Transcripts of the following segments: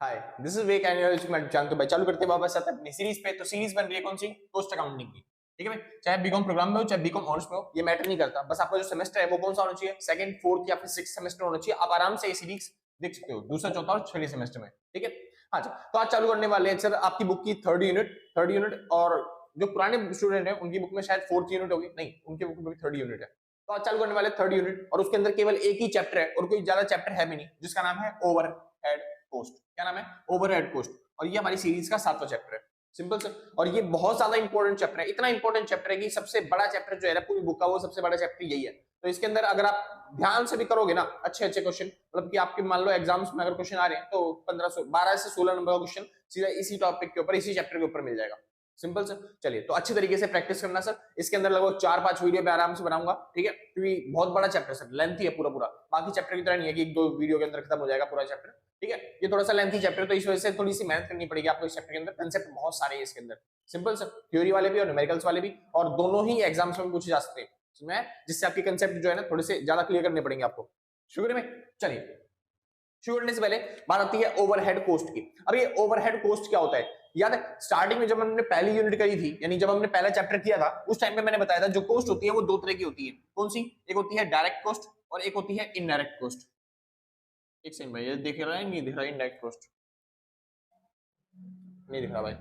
Hi, this is Vivek and मैं जानते हो भाई। चालू करते हैं वापस आते हैं अपनी सीरीज पे। तो सीरीज बन रही है कौन सी? कॉस्ट अकाउंटिंग की। ठीक है भाई, चाहे बीकॉम प्रोग्राम में हो चाहे बीकॉम ऑनर्स में हो, ये मैटर नहीं करता। बस आपका जो सेमेस्टर है वो कौन सा होना चाहिए, सेकंड, फोर्थ या फिर सिक्स सेमेस्टर होना चाहिए। आप आराम से ये सीरीज देख सकते हो दूसरा, चौथा और छठे सेमेस्टर में। ठीक है, हाँ जी। तो आज चालू करने वाले हैं सर आपकी बुक की थर्ड यूनिट। और जो पुराने स्टूडेंट है उनकी बुक में शायद फोर्थ यूनिट होगी, नहीं उनकी बुक में थर्ड यूनिट है। तो आज चालू करने वाले थर्ड यूनिट और उसके अंदर केवल एक ही चैप्टर है और कोई ज्यादा चैप्टर है भी नहीं, जिसका नाम है ओवरहेड कोस्ट। क्या नाम है? Overhead cost. और ये हमारी सीरीज का 7वां चैप्टर है। सिंपल से। और ये बहुत ज्यादा इंपॉर्टेंट चैप्टर है, इतना इंपॉर्टेंट चैप्टर है कि सबसे बड़ा चैप्टर जो है ना पूरी बुक का, वो सबसे बड़ा चैप्टर यही है। तो इसके अंदर अगर आप ध्यान से भी करोगे ना अच्छे अच्छे क्वेश्चन, मतलब कि आपके मान लो एग्जाम्स में अगर क्वेश्चन आ रहे हैं तो 12 से 16 नंबर का क्वेश्चन सीधा इसी टॉपिक के ऊपर, इसी चैप्टर के ऊपर मिल जाएगा। सिंपल से। चलिए, तो अच्छे तरीके से प्रैक्टिस करना सर। इसके अंदर लगभग 4-5 वीडियो पे आराम से बनाऊंगा। ठीक है, क्योंकि बहुत बड़ा चैप्टर सर, लेंथी है पूरा पूरा। बाकी चैप्टर की तरह नहीं है कि एक दो वीडियो के अंदर खत्म हो जाएगा पूरा चैप्टर। ठीक है, ये थोड़ा सा लेंथी चैप्टर है, तो इस वजह से थोड़ी सी मेहनत करनी पड़ेगी आपको। इस चैप्टर के अंदर कंसेप्ट बहुत सारे हैं इसके अंदर। सिंपल सर, थ्योरी वाले भी और न्यूमेरिकल्स वाले भी, और दोनों ही एग्जाम्स में पूछे जा सकते हैं। जिससे आपके कंसेप्ट जो है ना थोड़े से ज्यादा क्लियर करने पड़ेंगे आपको शुरू में। चलिए, शुरू करने से पहले बात आती है ओवरहेड कोस्ट की। अब ये ओवरहेड कोस्ट क्या होता है? याद है स्टार्टिंग में जब हमने पहली यूनिट करी थी, यानी जब हमने पहला चैप्टर किया था, उस टाइम पे मैंने बताया था जो कोस्ट होती है वो दो तरह की होती है। कौन सी? एक होती है डायरेक्ट कोस्ट और एक होती है इनडायरेक्ट कोस्ट। एक सेकंड भाई, ये दिख रहा है नहीं दिख रहा? इनडायरेक्ट कोस्ट नहीं दिख रहा भाई।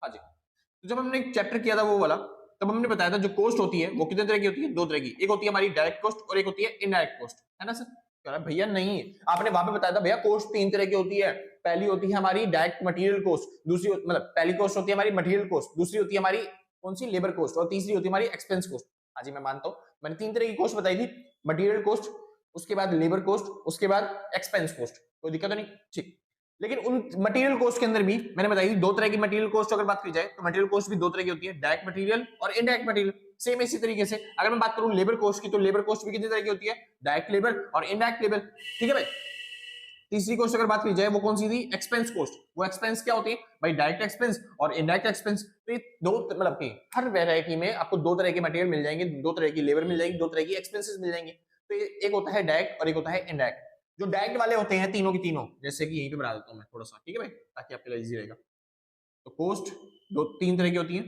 हाँ जी। तो जब हमने चैप्टर किया था वो वाला, तब हमने बताया था जो कोस्ट होती है वो कितने तरह की होती है? दो तरह की। एक होती है हमारी डायरेक्ट कोस्ट और एक होती है इनडायरेक्ट कोस्ट, है ना सर? कह रहा भैया नहीं, आपने वहां पे बताया था भैया कोस्ट तीन तरह की होती है। पहली होती है हमारी डायरेक्ट मटेरियल कोस्ट, दूसरी मतलब पहली कोस्ट होती है हमारी मटेरियल कोस्ट, दूसरी होती है हमारी कौन सी? लेबर कोस्ट, और तीसरी होती है हमारी एक्सपेंस कोस्ट। हाँ जी, मैं मानता हूँ मैंने तीन तरह की कोस्ट बताई थी। मटेरियल कोस्ट, उसके बाद लेबर कोस्ट, उसके बाद एक्सपेंस कोस्ट। कोई दिक्कत तो नहीं? ठीक। लेकिन उन मटेरियल कोस्ट के अंदर भी मैंने बताई दो तरह की मटेरियल कोस्ट। अगर बात की जाए तो मटेरियल कोस्ट भी दो तरह की होती है, डायरेक्ट मटेरियल और इनडायरेक्ट मटेरियल। सेम इसी तरीके से अगर मैं बात करूं लेबर कोस्ट की, तो लेबर कोस्ट भी कितनी तरह की होती है? डायरेक्ट लेबर और इनडायरेक्ट लेबर। ठीक है भाई। तीसरी कोस्ट अगर बात की जाए वो कौन सी थी? Expense coast. वो एक्सपेंस क्या होती है भाई? डायरेक्ट एक्सपेंस और इनडायरेक्ट एक्सपेंस। तो ये दो मतलब कि हर वेरायटी में आपको दो तरह के मटेरियल मिल जाएंगे, दो तरह की लेबर मिल जाएगी, दो तरह की एक्सपेंसेस मिल जाएंगे। तो ये एक होता है डायरेक्ट और एक होता है इनडायरेक्ट। जो डायरेक्ट वाले होते हैं तीनों की तीनों, जैसे कि यहीं पे बना देता हूं मैं थोड़ा सा, ठीक है भाई, ताकि आपके लिए इजी रहेगा। तो कोस्ट दो तीन तरह की होती है।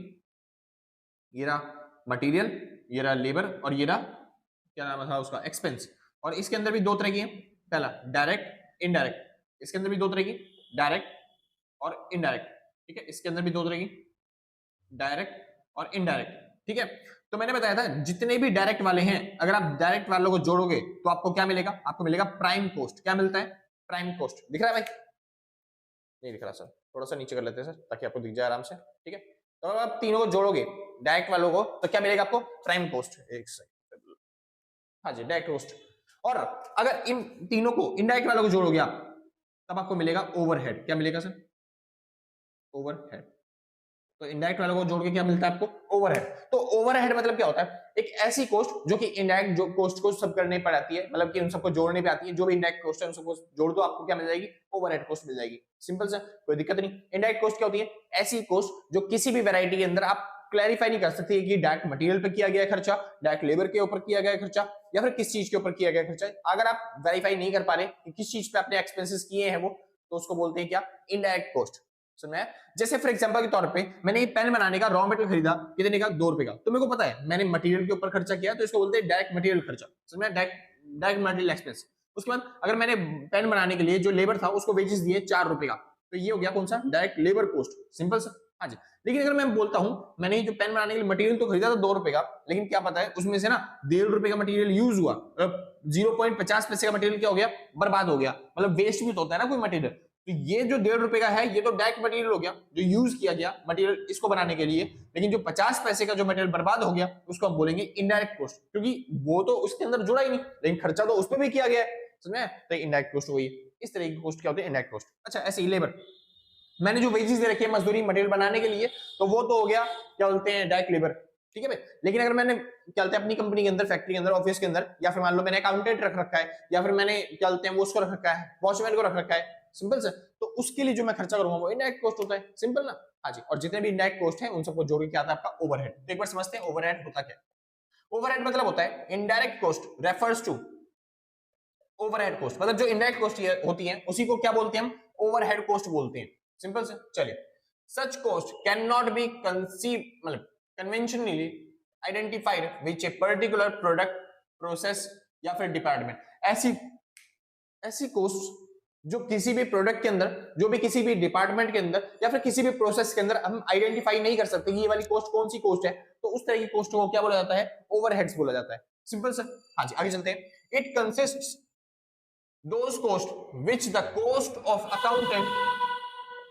ये रहा मटेरियल, ये रहा लेबर, और ये रहा क्या नाम था उसका? एक्सपेंस। और इसके अंदर भी दो तरह की है। पहला डायरेक्ट, इनडायरेक्ट। इसके अंदर भी दो तरह की, डायरेक्ट और इनडायरेक्ट। ठीक है, इसके अंदर भी दो तरह की, डायरेक्ट और इनडायरेक्ट। ठीक है, तो मैंने बताया था जितने भी डायरेक्ट वाले हैं, अगर आप डायरेक्ट वालों को जोड़ोगे तो आपको क्या मिलेगा? आपको मिलेगा प्राइम कोस्ट। क्या मिलता है? Prime cost. दिख रहा है भाई? नहीं दिख रहा सर, थोड़ा सा नीचे कर लेते हैं सर ताकि आपको दिख जाए आराम से। ठीक है, तो अगर आप तीनों को जोड़ोगे डायरेक्ट वालों को तो क्या मिलेगा आपको? Prime coast. एक सेकंड, हाँ जी, डायरेक्ट कोस्ट। और अगर इन तीनों को इनडायरेक्ट वालों को जोड़ोगे आप, तब आपको मिलेगा ओवरहेड। क्या मिलेगा सर? ओवरहेड। तो इनडायरेक्ट वालों को जोड़ के क्या मिलता है आपको? ओवरहेड। तो ओवरहेड मतलब क्या होता है? एक ऐसी कोस्ट जो कि इनडायरेक्ट जो कोस्ट को सब करने पर आती है, मतलब कि उन सबको जोड़ने पे आती है। जो भी इनडायरेक्ट कोस्ट है उन सबको जोड़ दो, आपको क्या मिल जाएगी? ओवरहेड कोस्ट मिल जाएगी। सिंपल सा, कोई दिक्कत नहीं। इनडायरेक्ट कोस्ट क्या होती है? ऐसी कोस्ट जो किसी भी वैरायटी के अंदर आप क्लैरिफाई नहीं कर सकते कि डायरेक्ट मटेरियल पे किया गया खर्चा, डायरेक्ट लेबर के ऊपर किया गया खर्चा, या फिर किस चीज के ऊपर किया गया खर्चा। अगर आप वेरीफाई नहीं कर पा रहे कि किस चीज पे आपने एक्सपेंसेस किए हैं वो, तो उसको बोलते हैं क्या? Indirect coast. सुन में? जैसे फॉर एग्जांपल के तौर पे मैंने ये पेन बनाने का रॉ मटेरियल खरीदा, कितने का? 2 रुपए का। तो मेरे को पता है मैंने मटेरियल के ऊपर खर्चा किया, तो इसको बोलते हैं डायरेक्ट मटेरियल खर्चा। समझ में? Direct material expense. उसके बाद अगर मैंने पेन बनाने के लिए जो लेबर था उसको वेजेस दिए 4 रुपए का, तो ये हो गया कौन सा? Direct labour cost. सिंपल सा। हाँ जी। लेकिन अगर मैं बोलता हूं मैंने जो पेन बनाने के लिए मटेरियल तो खरीदा था 2 रुपए का, लेकिन क्या पता है उसमें से ना 1.5 रुपए का मटेरियल यूज हुआ, 0.50 पैसे का मटेरियल क्या हो गया? बर्बाद हो गया। मतलब वेस्ट भी तो होता है ना कोई मटेरियल। तो ये जो 1.5 रुपए का है ये तो डायरेक्ट मटेरियल हो गया, जो यूज किया गया मटेरियल इसको बनाने के लिए। लेकिन जो 50 पैसे का जो मटेरियल बर्बाद हो गया उसको हम बोलेंगे इनडायरेक्ट कॉस्ट, क्योंकि वो तो उसके अंदर जुड़ा ही नहीं, लेकिन खर्चा तो उसमें भी किया गया है। समझ में? तो इनडायरेक्ट कॉस्ट हुई। इस तरह की कॉस्ट क्या होती है? Indirect cost. अच्छा, ऐसे ही लेबर, मैंने जो वेजेस दे रखी है मजदूरी मटेरियल बनाने के लिए, तो वो तो हो गया क्या बोलते हैं? Direct labour. ठीक है भाई। लेकिन अगर मैंने क्या बोलते हैं अपनी कंपनी के अंदर, फैक्ट्री के अंदर, ऑफिस के अंदर, या फिर मान लो मैंने अकाउंटेंट रख रखा है, या फिर मैंने क्या बोलते हैं वो उसको रख रखा है, वॉचमैन को रख रखा है, सिंपल से, तो उसके लिए जो मैं खर्चा करूंगा वो इनडायरेक्ट कॉस्ट होता है। सिंपल ना? हाँ जी। और जितने भी इनडायरेक्ट कॉस्ट है उन सबको जोड़ के क्या आता है आपका? ओवरहेड। तो एक बार समझते हैं ओवरहेड होता क्या है। ओवरहेड मतलब होता है indirect cost refers to overhead cost, मतलब जो इनडायरेक्ट कोस्ट होती है उसी को क्या बोलते हैं हम, ओवरहेड कोस्ट बोलते हैं। सिंपल से। चलिए, such cost can not be conceive मतलब conventionally identified which a particular product, process या फिर डिपार्टमेंट। ऐसी ऐसी कोस्ट जो किसी भी प्रोडक्ट के अंदर, जो भी किसी भी डिपार्टमेंट के अंदर या फिर किसी भी प्रोसेस के अंदर हम आइडेंटिफाई नहीं कर सकते कि ये वाली कोस्ट कौन सी कोस्ट है, तो उस तरह की कोस्ट को क्या बोला जाता है, ओवरहेड्स बोला जाता है। Simple sir. हाँ जी, आगे चलते हैं। It consists those cost which the cost of accountant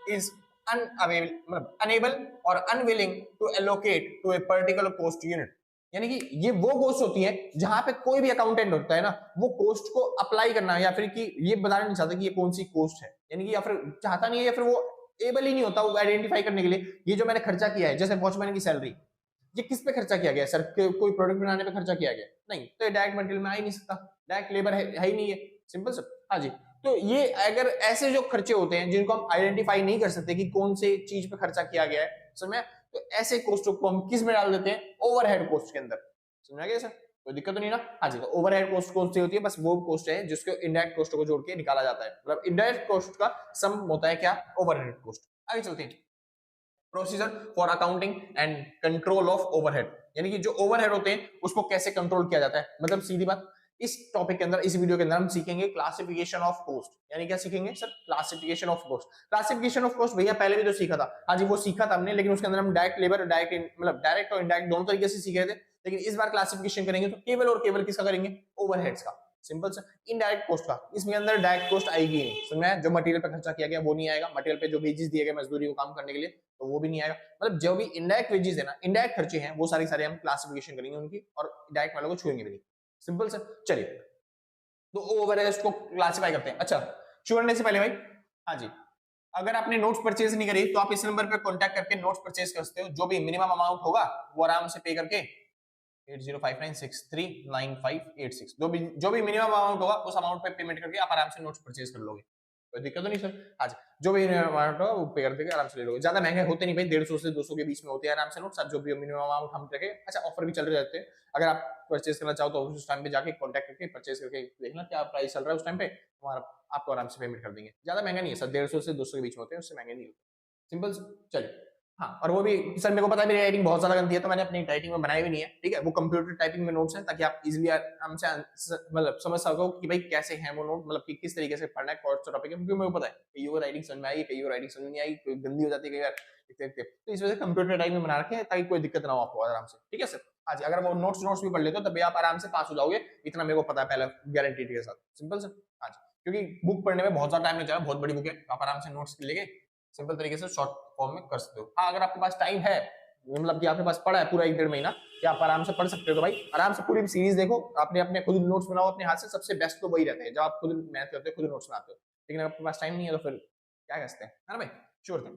is unable or unwilling to allocate to a particular cost unit। यानी कि ये वो कोस्ट होती है जहां पे कोई भी अकाउंटेंट होता है ना, वो कोस्ट को अप्लाई करना या फिर कि ये बताना नहीं चाहता कि ये कौन सी कोस्ट है, यानी कि या फिर चाहता नहीं है या फिर वो एबल ही नहीं होता वो आइडेंटिफाई करने के लिए ये जो मैंने खर्चा किया है, जैसे वॉचमैन की सैलरी, ये किस पे खर्चा किया गया सर, कोई प्रोडक्ट बनाने पे खर्चा किया गया नहीं, तो ये डायरेक्ट मटेरियल में आ ही नहीं सकता, डायरेक्ट लेबर है ही नहीं है। Simple sir. हाँ जी, तो ये अगर ऐसे जो खर्चे होते हैं जिनको हम आइडेंटिफाई नहीं कर सकते कि कौन से चीज पे खर्चा किया गया है, समझ में, तो ऐसे कोस्टों को हम किस में डाल देते हैं, ओवरहेड कोस्ट के अंदर। समझ गया सर, कोई दिक्कत तो नहीं ना। हाँ जी, तो ओवरहेड कोस्ट कौन सी होती है, बस वो कोस्ट है जिसको इनडायरेक्ट कोस्ट को जोड़ के निकाला जाता है, मतलब इनडायरेक्ट कोस्ट का सम होता है क्या, ओवरहेड कोस्ट। आगे चलते हैं। Procedure for accounting and control of overhead, यानी कि जो ओवरहेड होते हैं उसको कैसे कंट्रोल किया जाता है, मतलब सीधी बात, इस टॉपिक के अंदर, इस वीडियो के अंदर हम सीखेंगे क्लासिफिकेशन ऑफ कॉस्ट। यानी क्या सीखेंगे sir, classification of cost. Classification of cost भैया पहले भी तो सीखा था, हाँ जी वो सीखा था हमने, लेकिन उसके अंदर हम डायरेक्ट लेबर, डायरेक्ट मतलब डायरेक्ट और इनडायरेक्ट दोनों तरीके से सीख रहे थे, लेकिन इस बार क्लासिफिकेशन करेंगे तो केवल और केवल किसका करेंगे, ओवरहेड्स का। सिंपल सा। इनडायरेक्ट कॉस्ट का, इसमें अंदर डायरेक्ट कॉस्ट आएगी नहीं, समझ में, जो मटेरियल पे खर्चा किया गया वो नहीं आएगा, मटेरियल पे जो वेजेस दिए गए मजदूरी को काम करने के लिए तो वो भी नहीं आएगा, मतलब जो भी इनडायरेक्ट वेजेस है ना, इनडायरेक्ट खर्चे हैं वो सारे सारे हम क्लासिफिकेशन करेंगे उनकी, और डायरेक्ट वालों को छुएंगे भी नहीं। सिंपल सा। चलिए, तो ओवरहेड्स को क्लासिफाई करते हैं। अच्छा, शुरू करने से पहले भाई, हाँ जी, अगर आपने नोट्स परचेज नहीं करी तो आप इस नंबर पे कांटेक्ट करके नोट्स परचेज कर सकते हो, जो भी मिनिमम अमाउंट होगा वो आराम से पे करके 8059639586 जो भी मिनिमम अमाउंट होगा उस अमाउंट पे पेमेंट करके आप आराम से नोट्स परचेज कर लोगे, कोई दिक्कत तो नहीं सर। आज जो भी मिनिमम अमाउंट होगा वो पे कर देंगे, आराम से ले लोगे, ज्यादा महंगे होते नहीं भाई, 150 से 200 के बीच में होते हैं आराम से नोट्स, जो भी मिनिमम अमाउंट हम रखे। अच्छा, ऑफर भी चल रहे रहते हैं, अगर आप परचेज करना चाहो तो उस टाइम पे जाके कॉन्टैक्ट करके परचेज करके देखना क्या प्राइस चल रहा है उस टाइम पे, हमारा आपको आराम से पेमेंट कर देंगे, ज्यादा महंगा नहीं है सर, 150 से 200 के बीच में होते हैं, उससे महंगे नहीं होते। सिंपल। चलिए, हाँ, और वो भी सर मेरे को पता है मेरी राइटिंग बहुत ज्यादा गंदी है, तो मैंने अपनी राइटिंग में बनाई भी नहीं है, ठीक है, वो कंप्यूटर टाइपिंग में नोट्स हैं, ताकि आप इजीली हमसे मतलब समझ सको कि भाई कैसे हैं वो नोट, मतलब कि किस तरीके से पढ़ना है कौन सा टॉपिक है, क्योंकि मेरे को पता है कई को राइटिंग समझ में आई, कई को राइटिंग समझ नहीं आई, कोई गंदी हो जाती है कई बार लिखते लिखते, तो इस वजह से कंप्यूटर टाइप में बना रखे हैं ताकि कोई दिक्कत ना हो आपको, आराम से, ठीक है सर। आज अगर वो नोट्स भी पढ़ लेते हो तभी आप आराम से पास हो जाओगे, इतना मेरे को पता है पहले गारंटी के साथ। Simple sir. आज क्योंकि बुक पढ़ने में बहुत ज्यादा टाइम नहीं चाहिए, बहुत बड़ी बुक है, आप आराम से नोट्स लेके सिंपल तरीके से शॉर्ट फॉर्म में कर सकते हो। हाँ, अगर आपके पास टाइम है, मतलब कि आपके पास पढ़ा है पूरा 1-1.5 महीना कि आप आराम से पढ़ सकते हो, तो भाई आराम से पूरी सीरीज देखो, आपने अपने खुद नोट्स बनाओ अपने हाथ से, सबसे बेस्ट तो वही रहते हैं जब आप खुद मैथ करते हो, खुद नोट्स बनाते हो, लेकिन अगर आपके पास टाइम नहीं है तो फिर क्या कर सकते हैं, है ना भाई। श्योर था।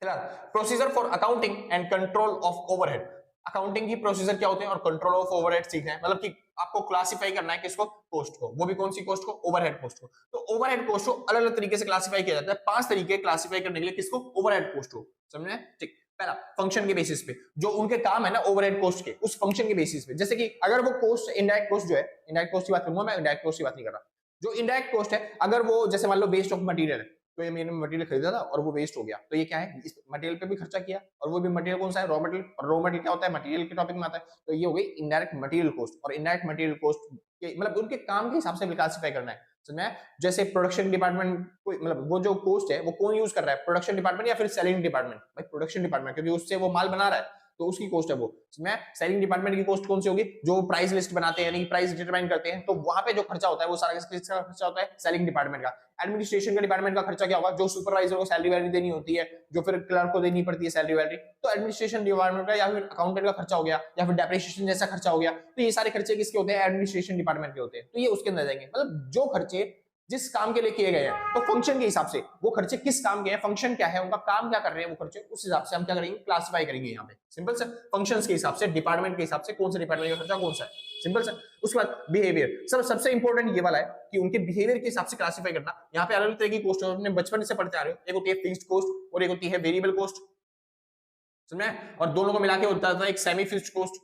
फिलहाल procedure for accounting and control of overhead, accounting की प्रोसीजर क्या होते हैं और कंट्रोल ऑफ ओवरहेड सीखना है, मतलब कि आपको क्लासिफाई करना है किसको, कोस्ट को, वो भी कौन सी कोस्ट को, ओवरहेड कोस्ट को। तो ओवरहेड कोस्ट को अलग अलग तरीके से क्लासिफाई किया जाता है, 5 तरीके क्लासिफाई करने के लिए किसको, ओवरहेड कोस्ट को, समझे, ठीक। पहला, फंक्शन के बेसिस पे, जो उनके काम है ना ओवरहेड कोस्ट के, उस फंक्शन के बेसिस पे, जैसे कि अगर वो कोस्ट, इनडायरेक्ट कोस्ट जो है, इनडायरेक्ट कोस्ट की बात करूंगा मैं, इनडायरेक्ट कोस्ट की बात नहीं कर रहा, जो इनडायरेक्ट कोस्ट है, अगर वो जैसे मान लो वेस्ट ऑफ मटेरियल है, तो ये मैंने मटेरियल खरीदा था और वो वेस्ट हो गया, तो ये क्या है, इस मटेरियल पे भी खर्चा किया, और वो भी मटेरियल कौन सा है, रॉ मटेरियल, और रॉ मटेरियल क्या होता है, मटेरियल के टॉपिक में आता है, तो ये हो गई इनडायरेक्ट मटेरियल कॉस्ट, और इनडायरेक्ट मटेरियल कॉस्ट के मतलब उनके काम के हिसाब से क्लासिफाई करना है, समझ में। जैसे प्रोडक्शन डिपार्टमेंट, मतलब वो जो कॉस्ट है वो कौन यूज कर रहा है, प्रोडक्शन डिपार्टमेंट या फिर सेलिंग डिपार्टमेंट, भाई प्रोडक्शन डिपार्टमेंट, क्योंकि उससे वो माल बना रहा है तो उसकी कॉस्ट है वो, समझ। सेलिंग डिपार्टमेंट की कॉस्ट कौन सी होगी, जो प्राइस लिस्ट बनाते हैं, यानी प्राइस डिटरमाइन करते हैं, तो वहां पे जो खर्चा होता है वो सारा किसका खर्चा होता है, सेलिंग डिपार्टमेंट का। एडमिनिस्ट्रेशन का डिपार्टमेंट का खर्चा क्या होगा, जो सुपरवाइजर को सैलरी वैलरी देनी होती है, जो फिर क्लर्क को देनी पड़ती है सैलरी वैलरी, तो एडमिनिस्ट्रेशन डिपार्टमेंट का, या फिर अकाउंटेंट का खर्चा हो गया, या फिर डेप्रिसिएशन जैसा खर्चा हो गया, तो ये सारे खर्चे किसके होते हैं, एडमिनिस्ट्रेशन डिपार्टमेंट के होते हैं, तो ये उसके अंदर जाएंगे, मतलब जो खर्चे जिस काम के लिए किए गए हैं, तो फंक्शन के हिसाब से वो खर्चे किस काम के हैं, फंक्शन क्या है, उनका काम क्या कर रहे हैं वो खर्चे, उस हिसाब से हम क्या करेंगे, क्लासिफाई करेंगे यहाँ पे। सिंपल से, फंक्शंस के हिसाब से, डिपार्टमेंट के हिसाब से, कौन सा डिपार्टमेंट का खर्चा कौन सा है, सिंपल से। उसके बाद बिहेवियर, सबसे इंपॉर्टेंट ये वाला है कि उनके बिहेवियर के हिसाब से क्लासिफाई करना। यहाँ पे अलग अलग तरह की कोस्ट अपने बचपन से पढ़ते आ रहे हो, एक होती है फिक्स्ड कोस्ट और एक होती है वेरिएबल कोस्ट, समझ में, और दोनों को मिला के होता है एक सेमी फिक्स्ड कोस्ट,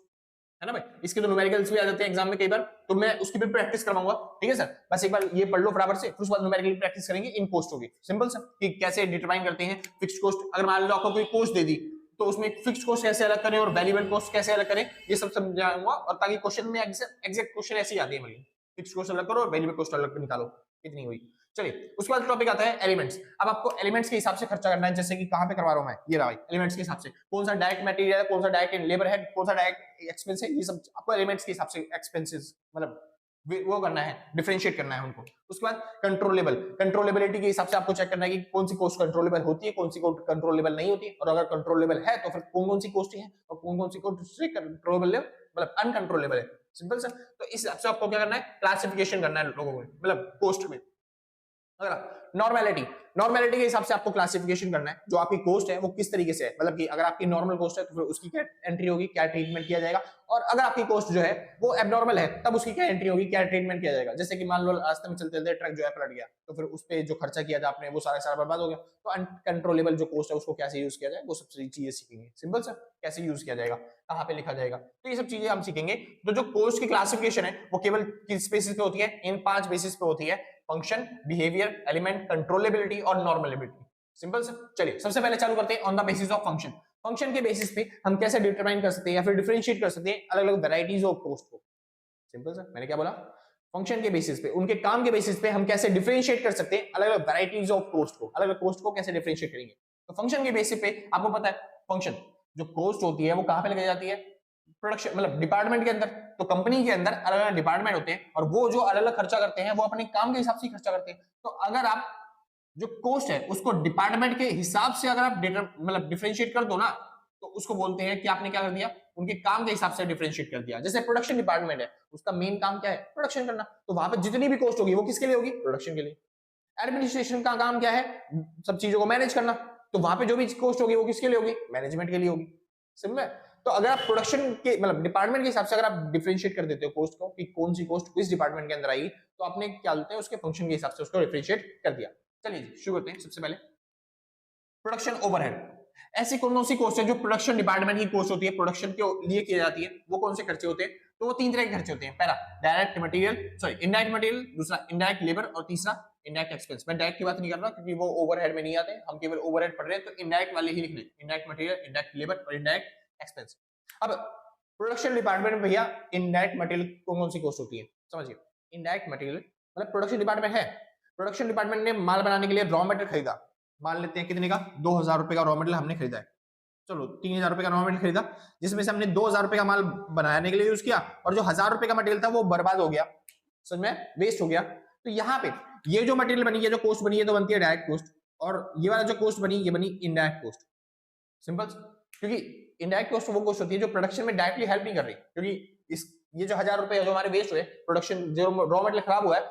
है ना भाई। इसके तो न्यूमेरिकल्स भी आ जाते हैं एग्जाम में कई बार, तो मैं उसकी भी प्रैक्टिस करवाऊंगा, ठीक है सर। बस एक बार ये पढ़ लो फटाफट से, फिर उसके बाद न्यूमेरिकल प्रैक्टिस करेंगे इन कोस्टों की, सिंपल सर, कि कैसे डिटरमाइन करते हैं फिक्स्ड कॉस्ट। अगर मान लो आपको कोई कोस्ट दे दी, तो उसमें फिक्स्ड कॉस्ट कैसे अलग करें और वैल्यूएबल कॉस्ट कैसे अलग करें, ये सब समझाऊंगा, और ताकि क्वेश्चन में एग्जैक्ट क्वेश्चन ऐसे ही आते हैं, मतलब फिक्स्ड कॉस्ट अलग करो और वैल्यूएबल कॉस्ट अलग निकालो, इतनी हुई। चलिए उसके बाद टॉपिक आता है एलिमेंट्स। अब आपको एलिमेंट्स के हिसाब से खर्चा करना है, जैसे कि कहां पे करवा रहा हूं मैं, ये रहा एलिमेंट्स के हिसाब से, कौन सा डायरेक्ट मटेरियल है, कौन सा डायरेक्ट लेबर है, कौन सा डायरेक्ट एक्सपेंस है, ये सब आपको एलिमेंट्स के हिसाब से एक्सपेंसेस मतलब वो करना है, डिफरेंशिएट करना है उनको। उसके बाद कंट्रोलेबिलिटी के हिसाब से आपको चेक करना है कि कौन सी कॉस्ट कंट्रोलेबल होती है, कौन सी कॉस्ट कंट्रोलेबल नहीं होती है, और अगर कंट्रोलेबल है तो फिर कौन कौन सी कॉस्ट है और कौन कौन सी कॉस्ट कंट्रोलेबल मतलब अनकंट्रोलेबल है, सिंपल सर। तो इस हिसाब से आपको क्या करना है, क्लासिफिकेशन करना है लोगों को, मतलब कॉस्ट में। अगर नॉर्मेलिटी के हिसाब से आपको क्लासिफिकेशन करना है, जो आपकी कॉस्ट है वो किस तरीके से है, मतलब कि अगर आपकी नॉर्मल कॉस्ट है तो फिर उसकी क्या एंट्री होगी, क्या ट्रीटमेंट किया जाएगा, और अगर आपकी कॉस्ट जो है वो एबनॉर्मल है तब उसकी क्या एंट्री होगी, क्या ट्रीटमेंट किया जाएगा। जैसे कि मान लो रास्ते में चलते चलते ट्रक जो है पलट गया, तो फिर उस पर जो खर्चा किया था आपने वो सारा बर्बाद हो गया, तो अनकंट्रोलेबल जो कॉस्ट है उसको कैसे यूज किया जाए, वो सब चीजें सीखेंगे, सिंपल सर, कैसे यूज किया जाएगा, कहाँ पे लिखा जाएगा, तो ये सब चीजें हम सीखेंगे। तो जो कॉस्ट की क्लासिफिकेशन है वो केवल किस बेसिस पे होती है, इन 5 बेसिस पे होती है, फंक्शन, बिहेवियर, एलिमेंट, कंट्रोलेबिलिटी और नॉर्मलेबिलिटी, सिंपल सर। चलिए सबसे पहले चालू करते हैं on the basis of function. Function के बेसिस पे हम कैसे डिटरमाइन कर सकते हैं या फिर डिफरेंशिएट कर सकते हैं अलग अलग वैरायटीज ऑफ कॉस्ट को, सिंपल सर। मैंने क्या बोला, फंक्शन के बेसिस पे, उनके काम के बेसिस पे हम कैसे डिफरेंशिएट कर सकते हैं अलग अलग वैरायटीज ऑफ कॉस्ट को, अलग अलग कॉस्ट को कैसे डिफरेंशिएट करेंगे। तो फंक्शन के बेसिस पे आपको पता है, फंक्शन जो कॉस्ट होती है वो कहां पे लगाई जाती है, प्रोडक्शन मतलब डिपार्टमेंट के अंदर। तो कंपनी के अंदर अलग अलग डिपार्टमेंट होते हैं और वो जो अलग अलग खर्चा करते हैं वो अपने काम के हिसाब से खर्चा करते हैं। तो अगर आप जो कॉस्ट है उसको डिपार्टमेंट के हिसाब से अगर आप मतलब डिफरेंशिएट कर दो ना, तो उसको बोलते हैं कि आपने क्या कर दिया, उनके काम के हिसाब से डिफरेंशिएट कर दिया। जैसे प्रोडक्शन डिपार्टमेंट है, उसका मेन काम क्या है, प्रोडक्शन करना, तो वहां पे जितनी भी कॉस्ट होगी वो किसके लिए होगी, प्रोडक्शन के लिए। एडमिनिस्ट्रेशन का काम क्या है, सब चीजों को मैनेज करना, तो वहां पे जो भी कॉस्ट होगी वो किसके लिए होगी, मैनेजमेंट के लिए होगी, समझ में। तो अगर आप प्रोडक्शन के मतलब डिपार्टमेंट के हिसाब से अगर आप डिफरेंशिएट कर देते हो कॉस्ट को कि कौन सी कॉस्ट किस डिपार्टमेंट के अंदर आएगी, तो आपने क्या बोलते हैं उसके फंक्शन के हिसाब से उसको डिफरेंशिएट कर दिया। चलिए शुरू करते हैं। सबसे पहले प्रोडक्शन ओवरहेड, ऐसी कौन सी कॉस्ट है जो प्रोडक्शन डिपार्टमेंट की कॉस्ट होती है, प्रोडक्शन के लिए की जाती है, वो कौन से खर्चे होते हैं। तो वो 3 तरह के खर्चे होते हैं, पहला direct material sorry indirect material, दूसरा इनडायरेक्ट लेबर और तीसरा इनडायरेक्ट एक्सपेंस। मैं डायरेक्ट की बात नहीं कर रहा क्योंकि वो ओवरहेड में नहीं आते, हम केवल ओवरहेड पढ़ रहे हैं, तो इनडायरेक्ट वाले ही लिख लें, इनडायरेक्ट मटेरियल, इनडायरेक्ट लेबर और इनडायरेक्ट एक्सपेंस। अब प्रोडक्शन डिपार्टमेंट में भैया इनडायरेक्ट मटेरियल कौन सी कॉस्ट होती है, समझिए। इनडायरेक्ट मटेरियल मतलब प्रोडक्शन डिपार्टमेंट है, प्रोडक्शन डिपार्टमेंट ने माल बनाने के लिए रॉ मटेरियल खरीदा, मान लेते हैं कितने का, 2000 रुपए का रॉ मटेरियल हमने खरीदा है, चलो 3000 रुपए का रॉ मटेरियल खरीदा, जिसमें से हमने 2000 रुपए का माल बनाने के लिए यूज किया, और जो 1000 रुपए का मटेरियल था वो बर्बाद हो गया, समझ में, वेस्ट हो गया। तो यहाँ पे ये जो मटेरियल बनी है, जो कॉस्ट बनी है, तो बनती है डायरेक्ट कॉस्ट, और ये वाला जो कॉस्ट बनी ये बनी इनडायरेक्ट कॉस्ट, सिंपल। क्योंकि इनडायरेक्ट कॉस्ट वो कॉस्ट होती है जो प्रोडक्शन में डायरेक्टली हेल्प नहीं कर रही, क्योंकि इस ये जो 1000 रुपए जो हमारे वेस्ट हुए, प्रोडक्शन जो रॉ मटेरियल खराब हुआ है,